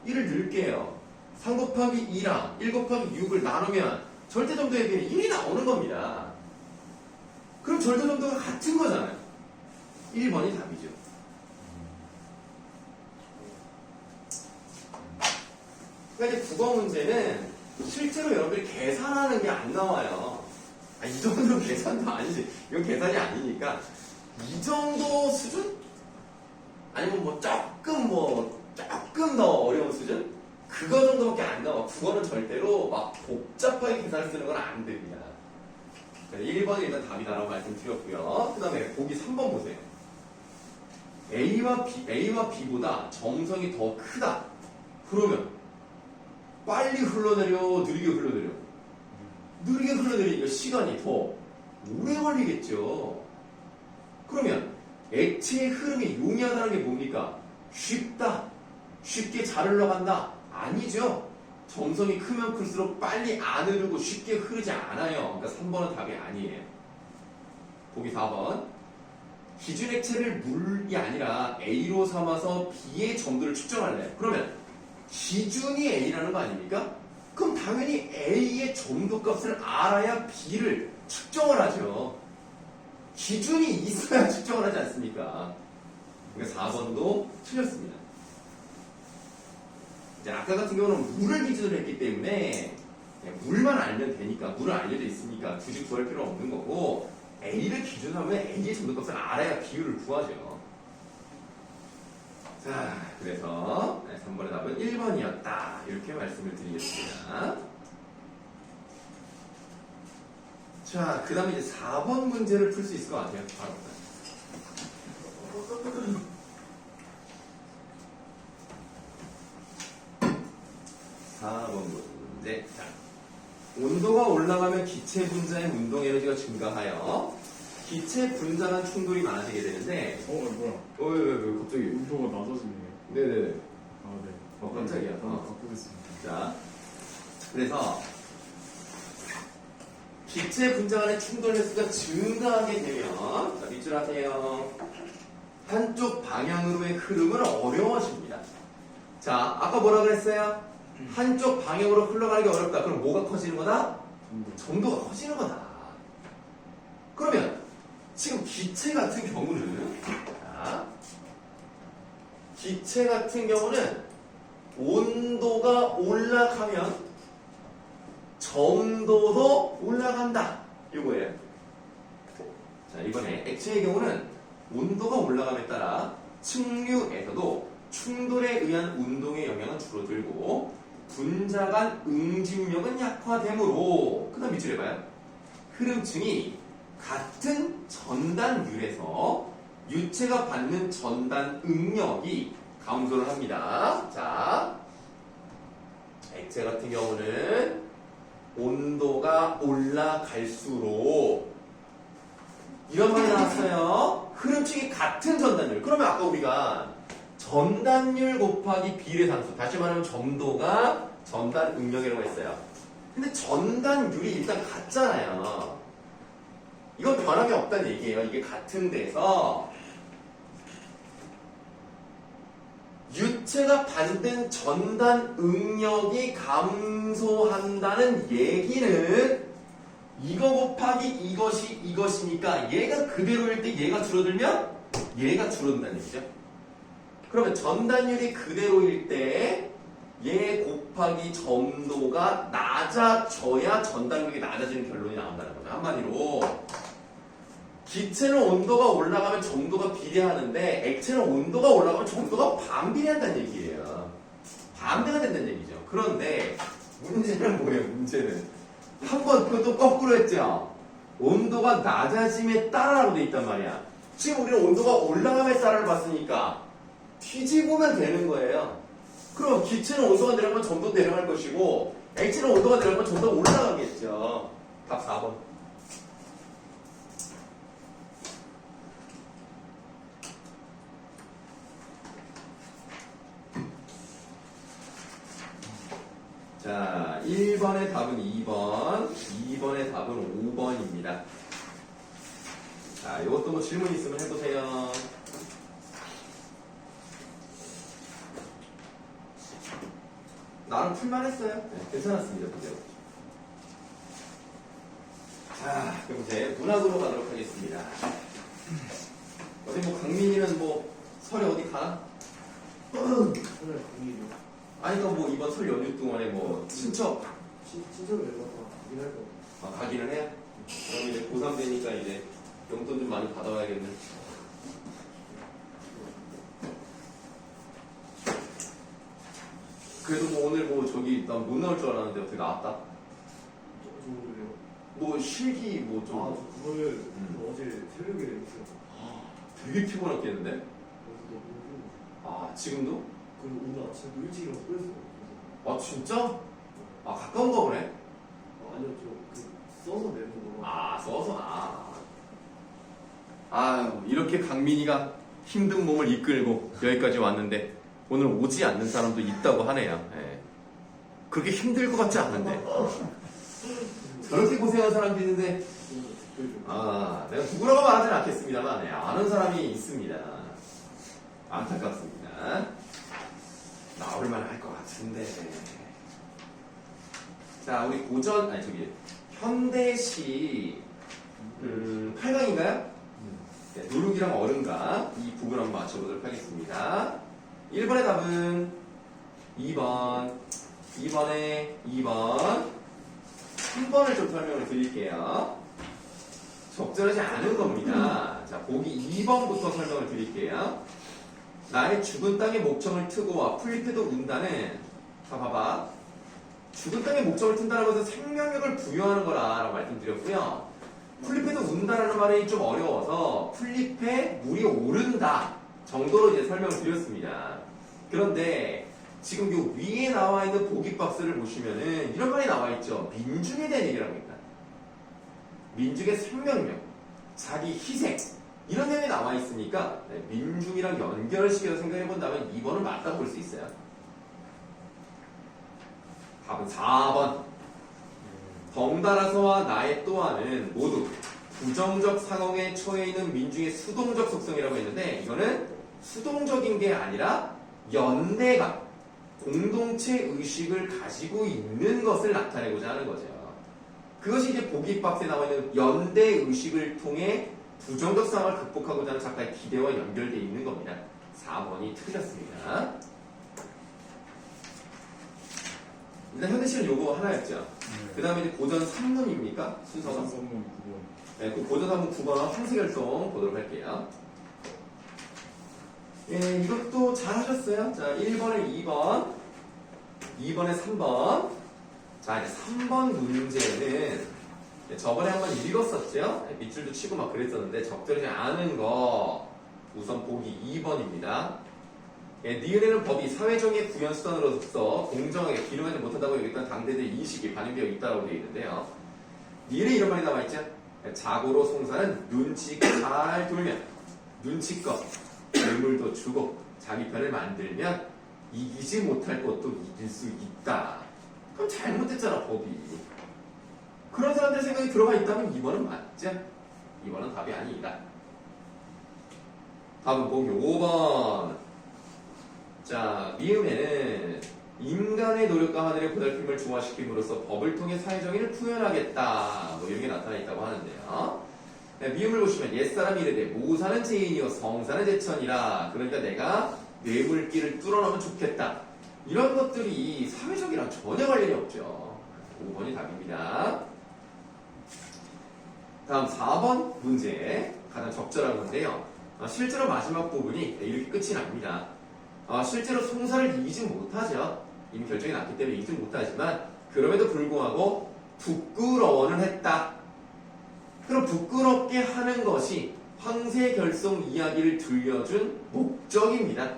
S1: 1을 넣을게요. 3 곱하기 2랑 1 곱하기 6을 나누면 절대점도에 비해 1이 나오는 겁니다. 그럼 절대점도가 같은 거잖아요. 1번이 답이죠. 그러니까 이제 국어 문제는 실제로 여러분들이 계산하는 게 안 나와요. 이 정도 계산도 아니지. 이건 계산이 아니니까 이 정도 수준? 아니면 조금 더 어려운 수준? 그거 정도밖에 안 나와. 국어는 절대로 막 복잡하게 계산을 쓰는 건 안 됩니다. 1번이 일단 답이다라고 말씀드렸고요. 그 다음에 보기 3번 보세요. A와 B보다 점성이 더 크다. 그러면 빨리 흘러내려, 느리게 흘러내려. 느리게 흘러내리니까 시간이 더 오래 걸리겠죠. 그러면 액체의 흐름이 용이하다는 게 뭡니까? 쉽다. 쉽게 잘 흘러간다. 아니죠. 점성이 크면 클수록 빨리 안 흐르고 쉽게 흐르지 않아요. 그러니까 3번은 답이 아니에요. 보기 4번. 기준 액체를 물이 아니라 A로 삼아서 B의 점도를 측정할래요. 그러면 기준이 A라는 거 아닙니까? 그럼 당연히 A의 점도값을 알아야 B를 측정을 하죠. 기준이 있어야 측정을 하지 않습니까? 그러니까 4번도 틀렸습니다. 이제 아까 같은 경우는 물을 기준으로 했기 때문에 물만 알면 되니까, 물은 알려져 있으니까 굳이 구할 필요 없는 거고, A를 기준으로 하면 A의 점도값을 알아야 비율을 구하죠. 자, 그래서 3번의 답은 1번이었다. 이렇게 말씀을 드리겠습니다. 자, 그 다음에 이제 4번 문제를 풀 수 있을 것 같아요. 바로. 4번 문제. 자, 온도가 올라가면 기체 분자의 운동 에너지가 증가하여 기체 분자간 충돌이 많아지게 되는데.
S2: 뭐야?
S1: 왜 갑자기?
S2: 온도가 낮아지네요.
S1: 네네.
S2: 아, 네.
S1: 깜짝이야.
S2: 바꾸겠습니다.
S1: 자, 그래서 기체 분자 간의 충돌 횟수가 증가하게 되면, 자, 밑줄 하세요. 한쪽 방향으로의 흐름은 어려워집니다. 자, 아까 뭐라 그랬어요? 한쪽 방향으로 흘러가는 게 어렵다. 그럼 뭐가 커지는 거다? 점도가 커지는 거다. 그러면 지금 기체 같은 경우는, 자, 기체 같은 경우는 온도가 올라가면 점도도 올라간다. 이거예요. 자, 이번에 액체의 경우는 온도가 올라감에 따라 측류에서도 충돌에 의한 운동의 영향은 줄어들고 분자 간 응집력은 약화되므로, 그 다음 밑줄 해봐요. 흐름층이 같은 전단율에서 유체가 받는 전단 응력이 감소를 합니다. 자, 액체 같은 경우는 온도가 올라갈수록 이런 말이 나왔어요. 흐름축이 같은 전단율. 그러면 아까 우리가 전단율 곱하기 비례상수. 다시 말하면 점도가 전단 응력이라고 했어요. 근데 전단율이 일단 같잖아요. 이건 변함이 없다는 얘기예요. 이게 같은 데서 유체가 받는 전단 응력이 감소한다는 얘기는 이거 곱하기 이것이니까 얘가 그대로일 때 얘가 줄어들면 얘가 줄어든다는 얘기죠. 그러면 전단율이 그대로일 때 얘 곱하기 점도가 낮아져야 전단율이 낮아지는 결론이 나온다는 거죠. 한마디로 기체는 온도가 올라가면 점도가 비례하는데 액체는 온도가 올라가면 점도가 반비례한다는 얘기예요. 반대가 된다는 얘기죠. 그런데 문제는 뭐예요? 문제는 한번 그것도 거꾸로 했죠. 온도가 낮아짐에 따라라고 돼 있단 말이야. 지금 우리는 온도가 올라감에 따라를 봤으니까 뒤집으면 되는 거예요. 그럼 기체는 온도가 내려가면 점도 내려갈 것이고 액체는 온도가 내려가면 점도가 올라가겠죠. 답 4번. 자, 1번의 답은 2번, 2번의 답은 5번입니다. 자, 이것도 뭐 질문 있으면 해보세요. 나름 풀만했어요. 네, 괜찮았습니다. 그대로. 자, 그럼 이제 문학으로 가도록 하겠습니다. 어디 뭐 강민이는 뭐 설에 어디 가나? 아니, 그러니까 뭐 이번 설 연휴 동안에 뭐 친척
S3: 친척을 내려가서 일할 거.
S1: 가기는 해요? 그럼 이제 고3 되니까 이제 용돈 좀 많이 받아와야겠네. 그래도 뭐 오늘 뭐 저기 난 못 나올 줄 알았는데 어떻게 나왔다?
S3: 저거를요.
S1: 뭐 실기 뭐 좀
S3: 아, 그거를 어제 새벽에 했어요.
S1: 되게 피곤했겠는데?
S3: 그래서 너무 힘들고.
S1: 아 지금도?
S3: 그리고 오늘 아침에도 일찍 일어나서 그랬어요.
S1: 아 진짜? 아 가까운가 보네?
S3: 아니요, 써서 내는 거.
S1: 아 써서 아유 이렇게 강민이가 힘든 몸을 이끌고 여기까지 왔는데 오늘 오지 않는 사람도 있다고 하네요. 예. 그렇게 힘들 것 같지 않은데 저렇게 고생한 사람도 있는데 내가 누구라고 말하진 않겠습니다만 아는 사람이 있습니다. 안타깝습니다. 나올만 할 것 같은데. 자 우리 현대시 8강인가요? 네, 누룩이랑 얼음과 이 부분 한번 맞춰보도록 하겠습니다. 1번의 답은 2번, 2번에 2번, 3번을 좀 설명을 드릴게요. 적절하지 않은 겁니다. 자, 보기 2번부터 설명을 드릴게요. 나의 죽은 땅의 목청을 트고와 풀잎에도 운다는, 자, 봐봐. 죽은 땅의 목청을 튼다는 것은 생명력을 부여하는 거라고 말씀드렸고요. 풀잎에도 운다라는 말이 좀 어려워서 풀잎에 물이 오른다 정도로 이제 설명을 드렸습니다. 그런데 지금 요 위에 나와 있는 보기 박스를 보시면은 이런 말이 나와 있죠. 민중에 대한 얘기를 합니다. 민중의 생명력, 자기 희생 이런 내용이 나와 있으니까 민중이랑 연결시켜서 생각해 본다면 2번은 맞다고 볼 수 있어요. 답은 4번. 덩달아서와 나의 또한은 모두 부정적 상황에 처해 있는 민중의 수동적 속성이라고 했는데 이거는 수동적인 게 아니라 연대감, 공동체 의식을 가지고 있는 것을 나타내고자 하는 거죠. 그것이 이제 보기 박스에 나와 있는 연대 의식을 통해 부정적 상황을 극복하고자 하는 작가의 기대와 연결되어 있는 겁니다. 4번이 틀렸습니다. 일단 현대시는 요거 하나였죠. 그 다음에 이제 고전 3문입니까? 순서가?
S2: 3문 9번.
S1: 네, 그 고전 3문 9번 황세결송 보도록 할게요. 예, 이것도 잘 하셨어요. 자, 1번에 2번, 2번에 3번. 자, 이제 3번 문제는 저번에 한번 읽었었죠? 밑줄도 치고 막 그랬었는데 적절하지 않은 거 우선 보기 2번입니다. 니은에는 법이 사회정의 구현수단으로서 공정하게 기능하지 못한다고 여겼던 당대들의 인식이 반영되어 있다고 되어 있는데요. 니은에 이런 말이 나와있죠. 자고로 송사는 눈치껏 잘 돌면 눈치껏 뇌물도 주고 자기 편을 만들면 이기지 못할 것도 이길 수 있다. 그럼 잘못됐잖아 법이. 그런 사람들 생각이 들어가 있다면 2번은 맞죠? 2번은 답이 아니다. 다음 보기 5번. 자, 미음에는 인간의 노력과 하늘의 보살핌을 중화시킴으로써 법을 통해 사회정의를 구현하겠다. 뭐 이런 게 나타나 있다고 하는데요. 네, 미음을 보시면 옛사람이 이르되 모사는 죄인이요 성사는 제천이라. 그러니까 내가 뇌물길을 뚫어놓으면 좋겠다. 이런 것들이 사회적이랑 전혀 관련이 없죠. 5번이 답입니다. 다음 4번 문제 가장 적절한 건데요. 실제로 마지막 부분이 이렇게 끝이 납니다. 실제로 송사를 이기지 못하죠. 이미 결정이 났기 때문에 이기지 못하지만 그럼에도 불구하고 부끄러워는 했다. 그럼 부끄럽게 하는 것이 황새결송 이야기를 들려준 목적입니다.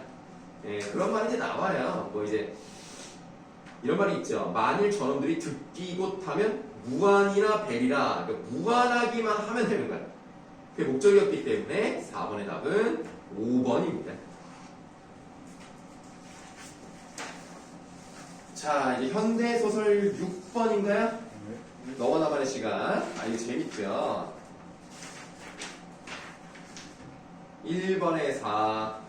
S1: 예, 그런 말이 이제 나와요. 뭐 이제 이런 말이 있죠. 만일 저놈들이 듣기 곧하면 무한이나 벨이라. 그러니까 무한하기만 하면 되는 거야. 그게 목적이었기 때문에 4번의 답은 5번입니다. 자, 이제 현대소설 6번인가요? 너와 나만의 시간. 이거 재밌죠? 1번에 4,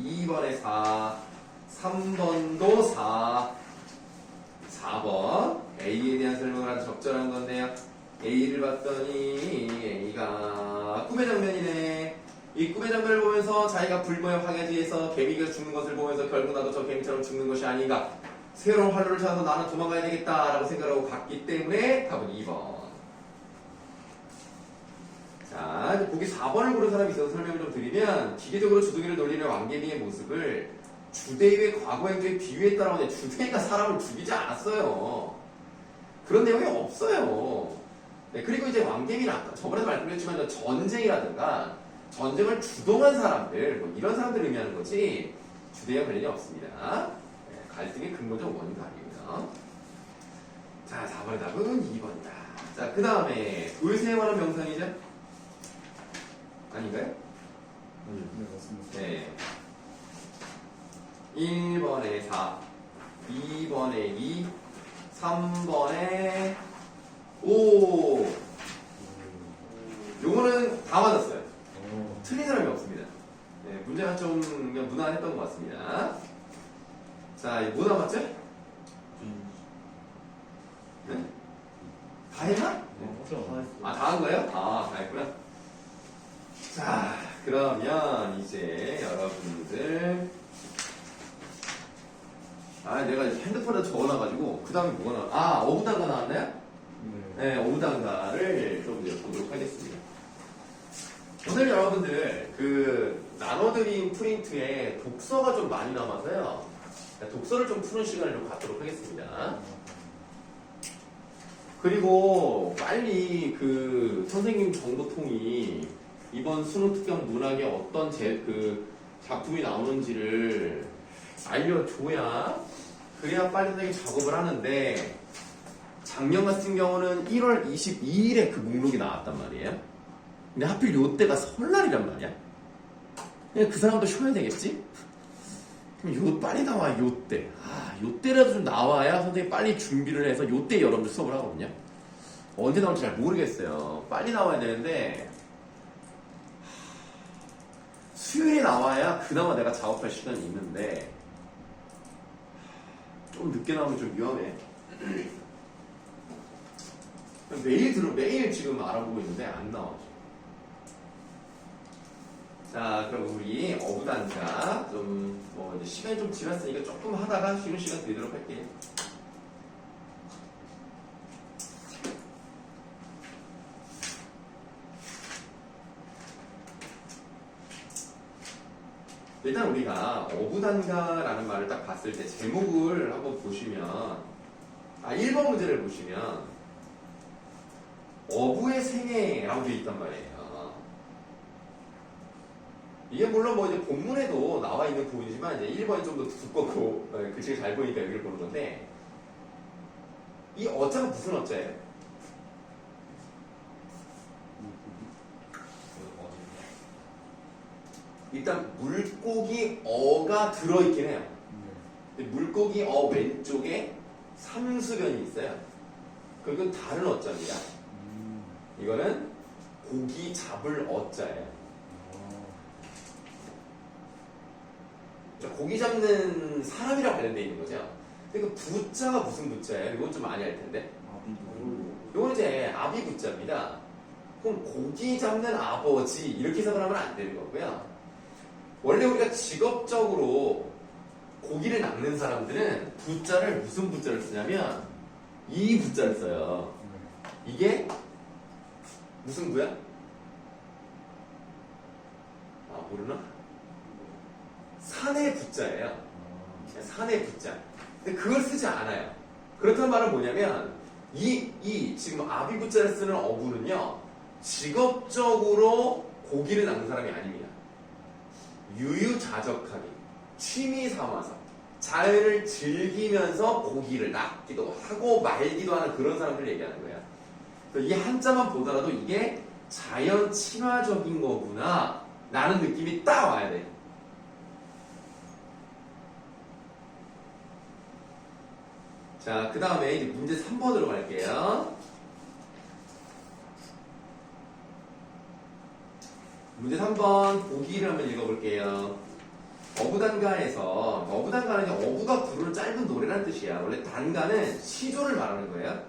S1: 2번에 4, 3번도 4, 4번. A에 대한 설명을 아주 적절한 건데요. A를 봤더니 A가 꿈의 장면이네. 이 꿈의 장면을 보면서 자기가 불모의 화개지에서 개미가 죽는 것을 보면서 결국 나도 저 개미처럼 죽는 것이 아닌가. 새로운 활로를 찾아서 나는 도망가야 되겠다라고 생각하고 갔기 때문에 답은 2번. 자, 이제 보기 4번을 고른 사람이 있어서 설명을 좀 드리면 기계적으로 주둥이를 놀리는 왕개미의 모습을 주대위의 과거 행동에 비유했다라고 하는데 주대위가 사람을 죽이지 않았어요. 그런 내용이 없어요. 네, 그리고 이제 왕개미는 아까 저번에도 말씀드렸지만 전쟁이라든가 전쟁을 주동한 사람들 뭐 이런 사람들을 의미하는 거지 주대위와 관련이 없습니다. 갈등의 근본적 원인도 아니고요. 자, 4번의 답은 2번이다. 자, 그 다음에 돌쇠에 관한 명상이죠? 아닌가요?
S2: 네, 맞습니다.
S1: 네. 1번에 4, 2번에 2, 3번에 5. 요거는 다 맞았어요. 틀린 사람이 없습니다. 네, 문제가 좀 그냥 무난했던 것 같습니다. 자, 이거 뭐 남았죠? 네? 다 했나? 다 한 거예요? 다 했구나. 자, 그러면 이제 여러분들 내가 핸드폰에 적어놔가지고 그 다음에 뭐가 나와? 어부단가 나왔나요? 네, 어부단가를 좀 이제 보도록 하겠습니다. 오늘 여러분들 그 나눠드린 프린트에 독서가 좀 많이 남아서요. 독서를 좀 푸는 시간을 좀 갖도록 하겠습니다. 그리고 빨리 그 선생님 정보통이 이번 수능 특강 문학에 어떤 그 작품이 나오는지를 알려줘야 그래야 빨리 선생님이 작업을 하는데 작년 같은 경우는 1월 22일에 그 목록이 나왔단 말이에요. 근데 하필 요때가 설날이란 말이야. 그냥 그 사람도 쉬어야 되겠지? 그럼 요 빨리 나와 요때. 요때라도 좀 나와야 선생님이 빨리 준비를 해서 요때 여러분들 수업을 하거든요. 언제 나올지 잘 모르겠어요. 빨리 나와야 되는데 수요일에 나와야 그나마 내가 작업할 시간이 있는데 좀 늦게 나오면 좀 위험해. 매일 지금 알아보고 있는데 안 나와. 자, 그럼 우리 어부단가 뭐 이제 시간이 좀 지났으니까 조금 하다가 쉬는 시간 드리도록 할게요. 일단 우리가 어부단가라는 말을 딱 봤을 때 제목을 한번 보시면 1번 문제를 보시면 어부의 생애라고 되어 있단 말이에요. 이게 물론 뭐 이제 본문에도 나와 있는 부분이지만 이제 1번이 좀 더 두껍고 글씨가 잘 보이니까 여기를 보는 건데 이 어자가 무슨 어자예요? 일단 물고기 어가 들어있긴 해요. 근데 물고기 어 왼쪽에 삼수변이 있어요. 그건 다른 어자입니다. 이거는 고기 잡을 어자예요. 고기 잡는 사람이랑 관련되어 있는 거죠. 근데 그 부자가 무슨 부자예요? 이건 좀 많이 알 텐데. 이건 이제 아비 부자입니다. 그럼 고기 잡는 아버지 이렇게 해석을 하면 안 되는 거고요. 원래 우리가 직업적으로 고기를 낚는 사람들은 부자를 무슨 부자를 쓰냐면 이 부자를 써요. 이게 무슨 부야? 아 모르나? 산의 부자예요. 산의 부자. 근데 그걸 쓰지 않아요. 그렇다는 말은 뭐냐면 이 지금 아비 부자를 쓰는 어부는요 직업적으로 고기를 낚는 사람이 아닙니다. 유유자적하게 취미 삼아서 자연을 즐기면서 고기를 낚기도 하고 말기도 하는 그런 사람들 얘기하는 거예요. 이 한자만 보더라도 이게 자연 친화적인 거구나 라는 느낌이 딱 와야 돼. 자, 그 다음에 이제 문제 3번으로 갈게요. 문제 3번 보기를 한번 읽어볼게요. 어부단가에서 어부단가는 이제 어부가 부르는 짧은 노래라는 뜻이야. 원래 단가는 시조를 말하는 거예요.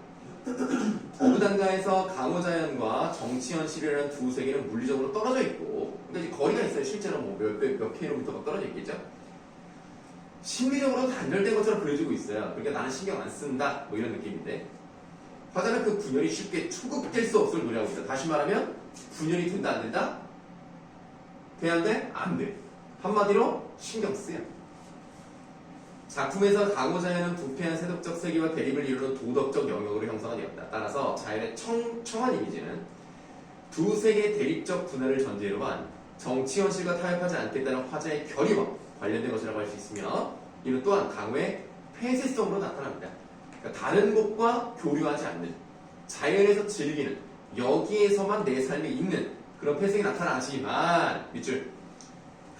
S1: 어부단가에서 강호자연과 정치현실이라는 두 세계는 물리적으로 떨어져 있고 근데 이제 거리가 있어요. 실제로 뭐 몇 킬로미터가 떨어져 있겠죠. 심리적으로 단절된 것처럼 그려지고 있어요. 그러니까 나는 신경 안 쓴다 뭐 이런 느낌인데 화자는 그 분열이 쉽게 초급될 수 없을 노래하고 있다. 다시 말하면 분열이 된다 안 된다? 돼 안 돼? 안 돼. 한마디로 신경 쓰여. 작품에서 강호자연은 부패한 세속적 세계와 대립을 이루는 도덕적 영역으로 형성이 되었다. 따라서 자연의 청한 이미지는 두 세계의 대립적 분할을 전제로 한 정치 현실과 타협하지 않겠다는 화자의 결의와 관련된 것이라고 할 수 있으며 이는 또한 강호의 폐쇄성으로 나타납니다. 그러니까 다른 곳과 교류하지 않는 자연에서 즐기는 여기에서만 내 삶이 있는 그런 폐색이 나타나지만 밑줄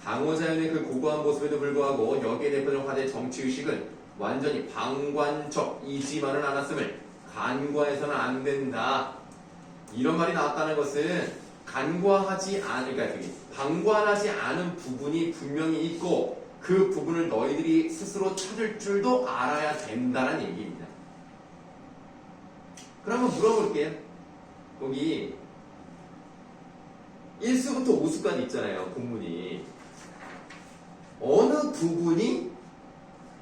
S1: 강호자연의 그 고고한 모습에도 불구하고 여기에 대표되는 화제의 정치의식은 완전히 방관적이지만은 않았음을 간과해서는 안 된다. 이런 말이 나왔다는 것은 간과하지 않을 그러니까 방관하지 않은 부분이 분명히 있고 그 부분을 너희들이 스스로 찾을 줄도 알아야 된다는 얘기입니다. 그럼 한번 물어볼게요. 거기 1수부터 5수까지 있잖아요. 본문이. 어느 부분이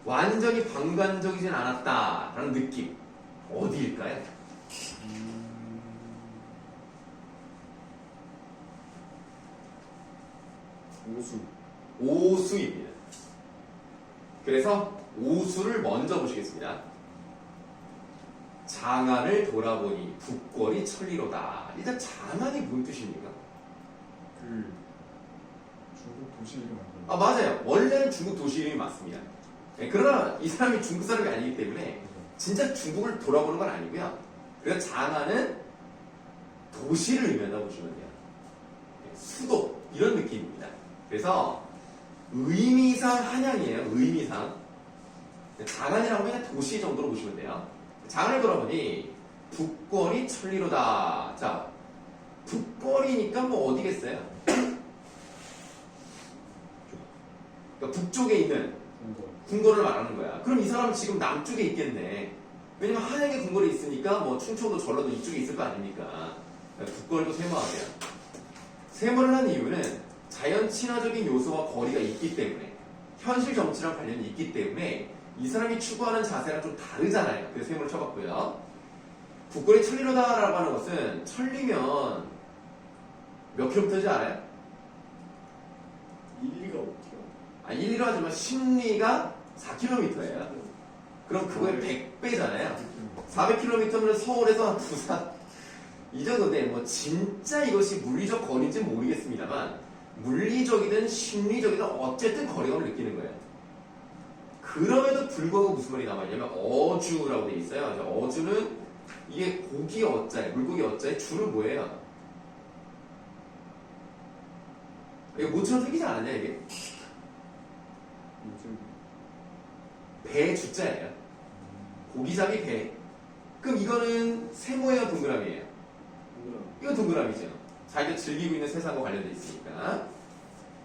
S1: 완전히 방관적이진 않았다라는 느낌. 어디일까요? 오수입니다. 그래서 오수를 먼저 보시겠습니다. 장안을 돌아보니 북궐이 천리로다. 일단 장안이 무슨 뜻입니까?
S2: 그 중국 도시 이름 아니에요?
S1: 아 맞아요. 원래는 중국 도시 이름이 맞습니다. 네, 그러나 이 사람이 중국 사람이 아니기 때문에 진짜 중국을 돌아보는 건 아니고요. 그래서 장안은 도시를 의미한다고 보시면 돼요. 네, 수도 이런 느낌입니다. 그래서 의미상 한양이에요. 의미상 장안이라고 하면 도시 정도로 보시면 돼요. 장안을 돌아보니 북궐이 천리로다. 자, 북궐이니까 뭐 어디겠어요? 그러니까 북쪽에 있는 궁궐을 말하는 거야. 그럼 이 사람은 지금 남쪽에 있겠네. 왜냐면 한양에 궁궐이 있으니까 뭐 충청도, 전라도 이쪽에 있을 거 아닙니까? 북궐도 세모하게요. 세모를 한 이유는 자연 친화적인 요소와 거리가 있기 때문에 현실 정치랑 관련이 있기 때문에 이 사람이 추구하는 자세랑 좀 다르잖아요. 그래서 세모를 쳐봤고요. 북궐이 천리로다라고 하는 것은 천리면 몇 킬로미터인지 알아요?
S3: 1리가 5km.
S1: 아, 1리로 하지만 10리가 4km예요. 그럼 그거의 100배잖아요. 400km면 서울에서 한 부산 이 정도인데 뭐 진짜 이것이 물리적 거리인지는 모르겠습니다만 물리적이든 심리적이든 어쨌든 거리감을 느끼는 거예요. 그럼에도 불구하고 무슨 말이 남아있냐면 어주라고 돼 있어요. 그래서 어주는 이게 고기 어자에 물고기 어자에 주는 뭐예요? 이게 모처럼 생기지 않았냐 이게?
S2: 요즘
S1: 배 주자예요. 고기잡이 배. 그럼 이거는 세모예요, 동그라미예요? 이건 동그라미죠. 자기가 즐기고 있는 세상과 관련돼 있으니까.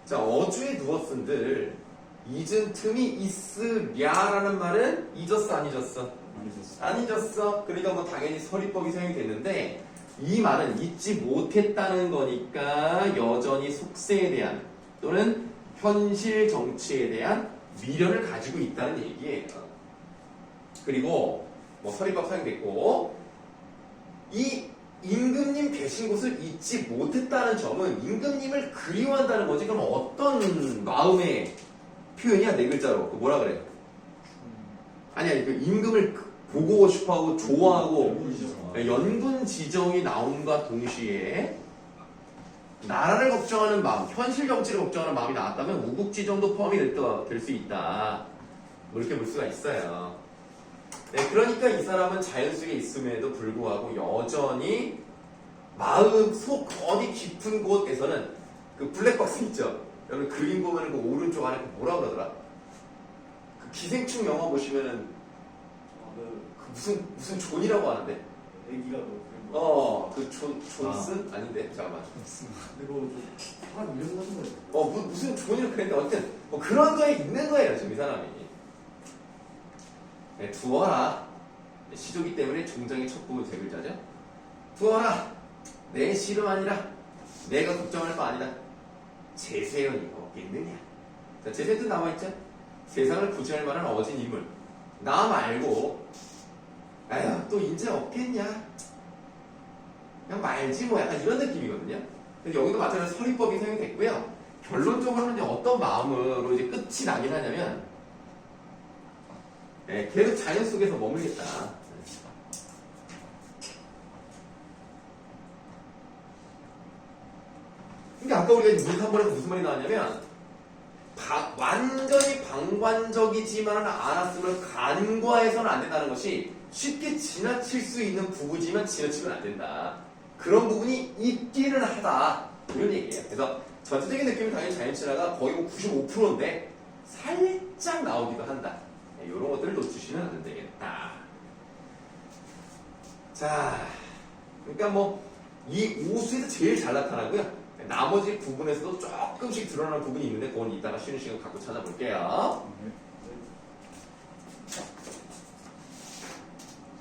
S1: 자, 어주에 누웠은들 잊은 틈이 있으랴라는 말은 잊었어, 안 잊었어?
S2: 아니셨어.
S1: 안 잊었어. 그러니까 뭐 당연히 서리법이 사용이 됐는데 이 말은 잊지 못했다는 거니까 여전히 속세에 대한 또는 현실 정치에 대한 미련을 가지고 있다는 얘기예요. 그리고 뭐 서리법 사용됐고 이 임금님 계신 곳을 잊지 못했다는 점은 임금님을 그리워한다는 거지. 그럼 어떤 마음의 표현이야? 네 글자로. 그 뭐라 그래? 아니 그 임금을 보고 싶어하고 좋아하고 연군지정이 나옴과 동시에 나라를 걱정하는 마음, 현실 정치를 걱정하는 마음이 나왔다면 우국지정도 포함이 될 수 있다. 뭐 이렇게 볼 수가 있어요. 네, 그러니까 이 사람은 자연 속에 있음에도 불구하고 여전히 마음 속 어디 깊은 곳에서는 그 블랙박스 있죠. 여러분 그림 보면 그 오른쪽 안에 그 뭐라 그러더라? 그 기생충 영화 보시면은 그 무슨 존이라고 하는데?
S3: 애기가 너.
S1: 그 존슨? 아닌데 잠깐만.
S3: 그리고 좀 사람 이름 같은 거예요.
S1: 무슨 존이라고 그랬는데 어쨌든 뭐 그런 거에 있는 거예요 지금 이 사람이. 네, 두어라. 시조기 때문에 종장의 첫 부분 세 글자죠. 두어라. 내 시름 아니라 내가 걱정할 거 아니다. 재세연이 없겠느냐. 자, 재세도 나와있죠. 세상을 구제할 만한 어진 인물. 나 말고 아휴 또 인재 없겠냐. 그냥 말지 뭐 약간 이런 느낌이거든요. 근데 여기도 마찬가지로 서리법이 사용이 됐고요. 결론적으로는 이제 어떤 마음으로 이제 끝이 나긴 하냐면 네, 계속 자연 속에서 머물겠다. 그러니까 아까 우리가 문 3번에서 무슨 말이 나왔냐면 완전히 방관적이지만 않았음을 간과해서는 안 된다는 것이 쉽게 지나칠 수 있는 부분이지만 지나치면 안 된다. 그런 부분이 있기는 하다. 이런 얘기예요. 그래서 전체적인 느낌은 당연히 자연친화가 거의 뭐 95%인데 살짝 나오기도 한다. 이런 것들을 놓치시면 안 되겠다. 자, 그러니까 뭐 이 오수에서 제일 잘 나타나고요. 나머지 부분에서도 조금씩 드러나는 부분이 있는데 그건 이따가 쉬는 시간 갖고 찾아볼게요.
S2: 네.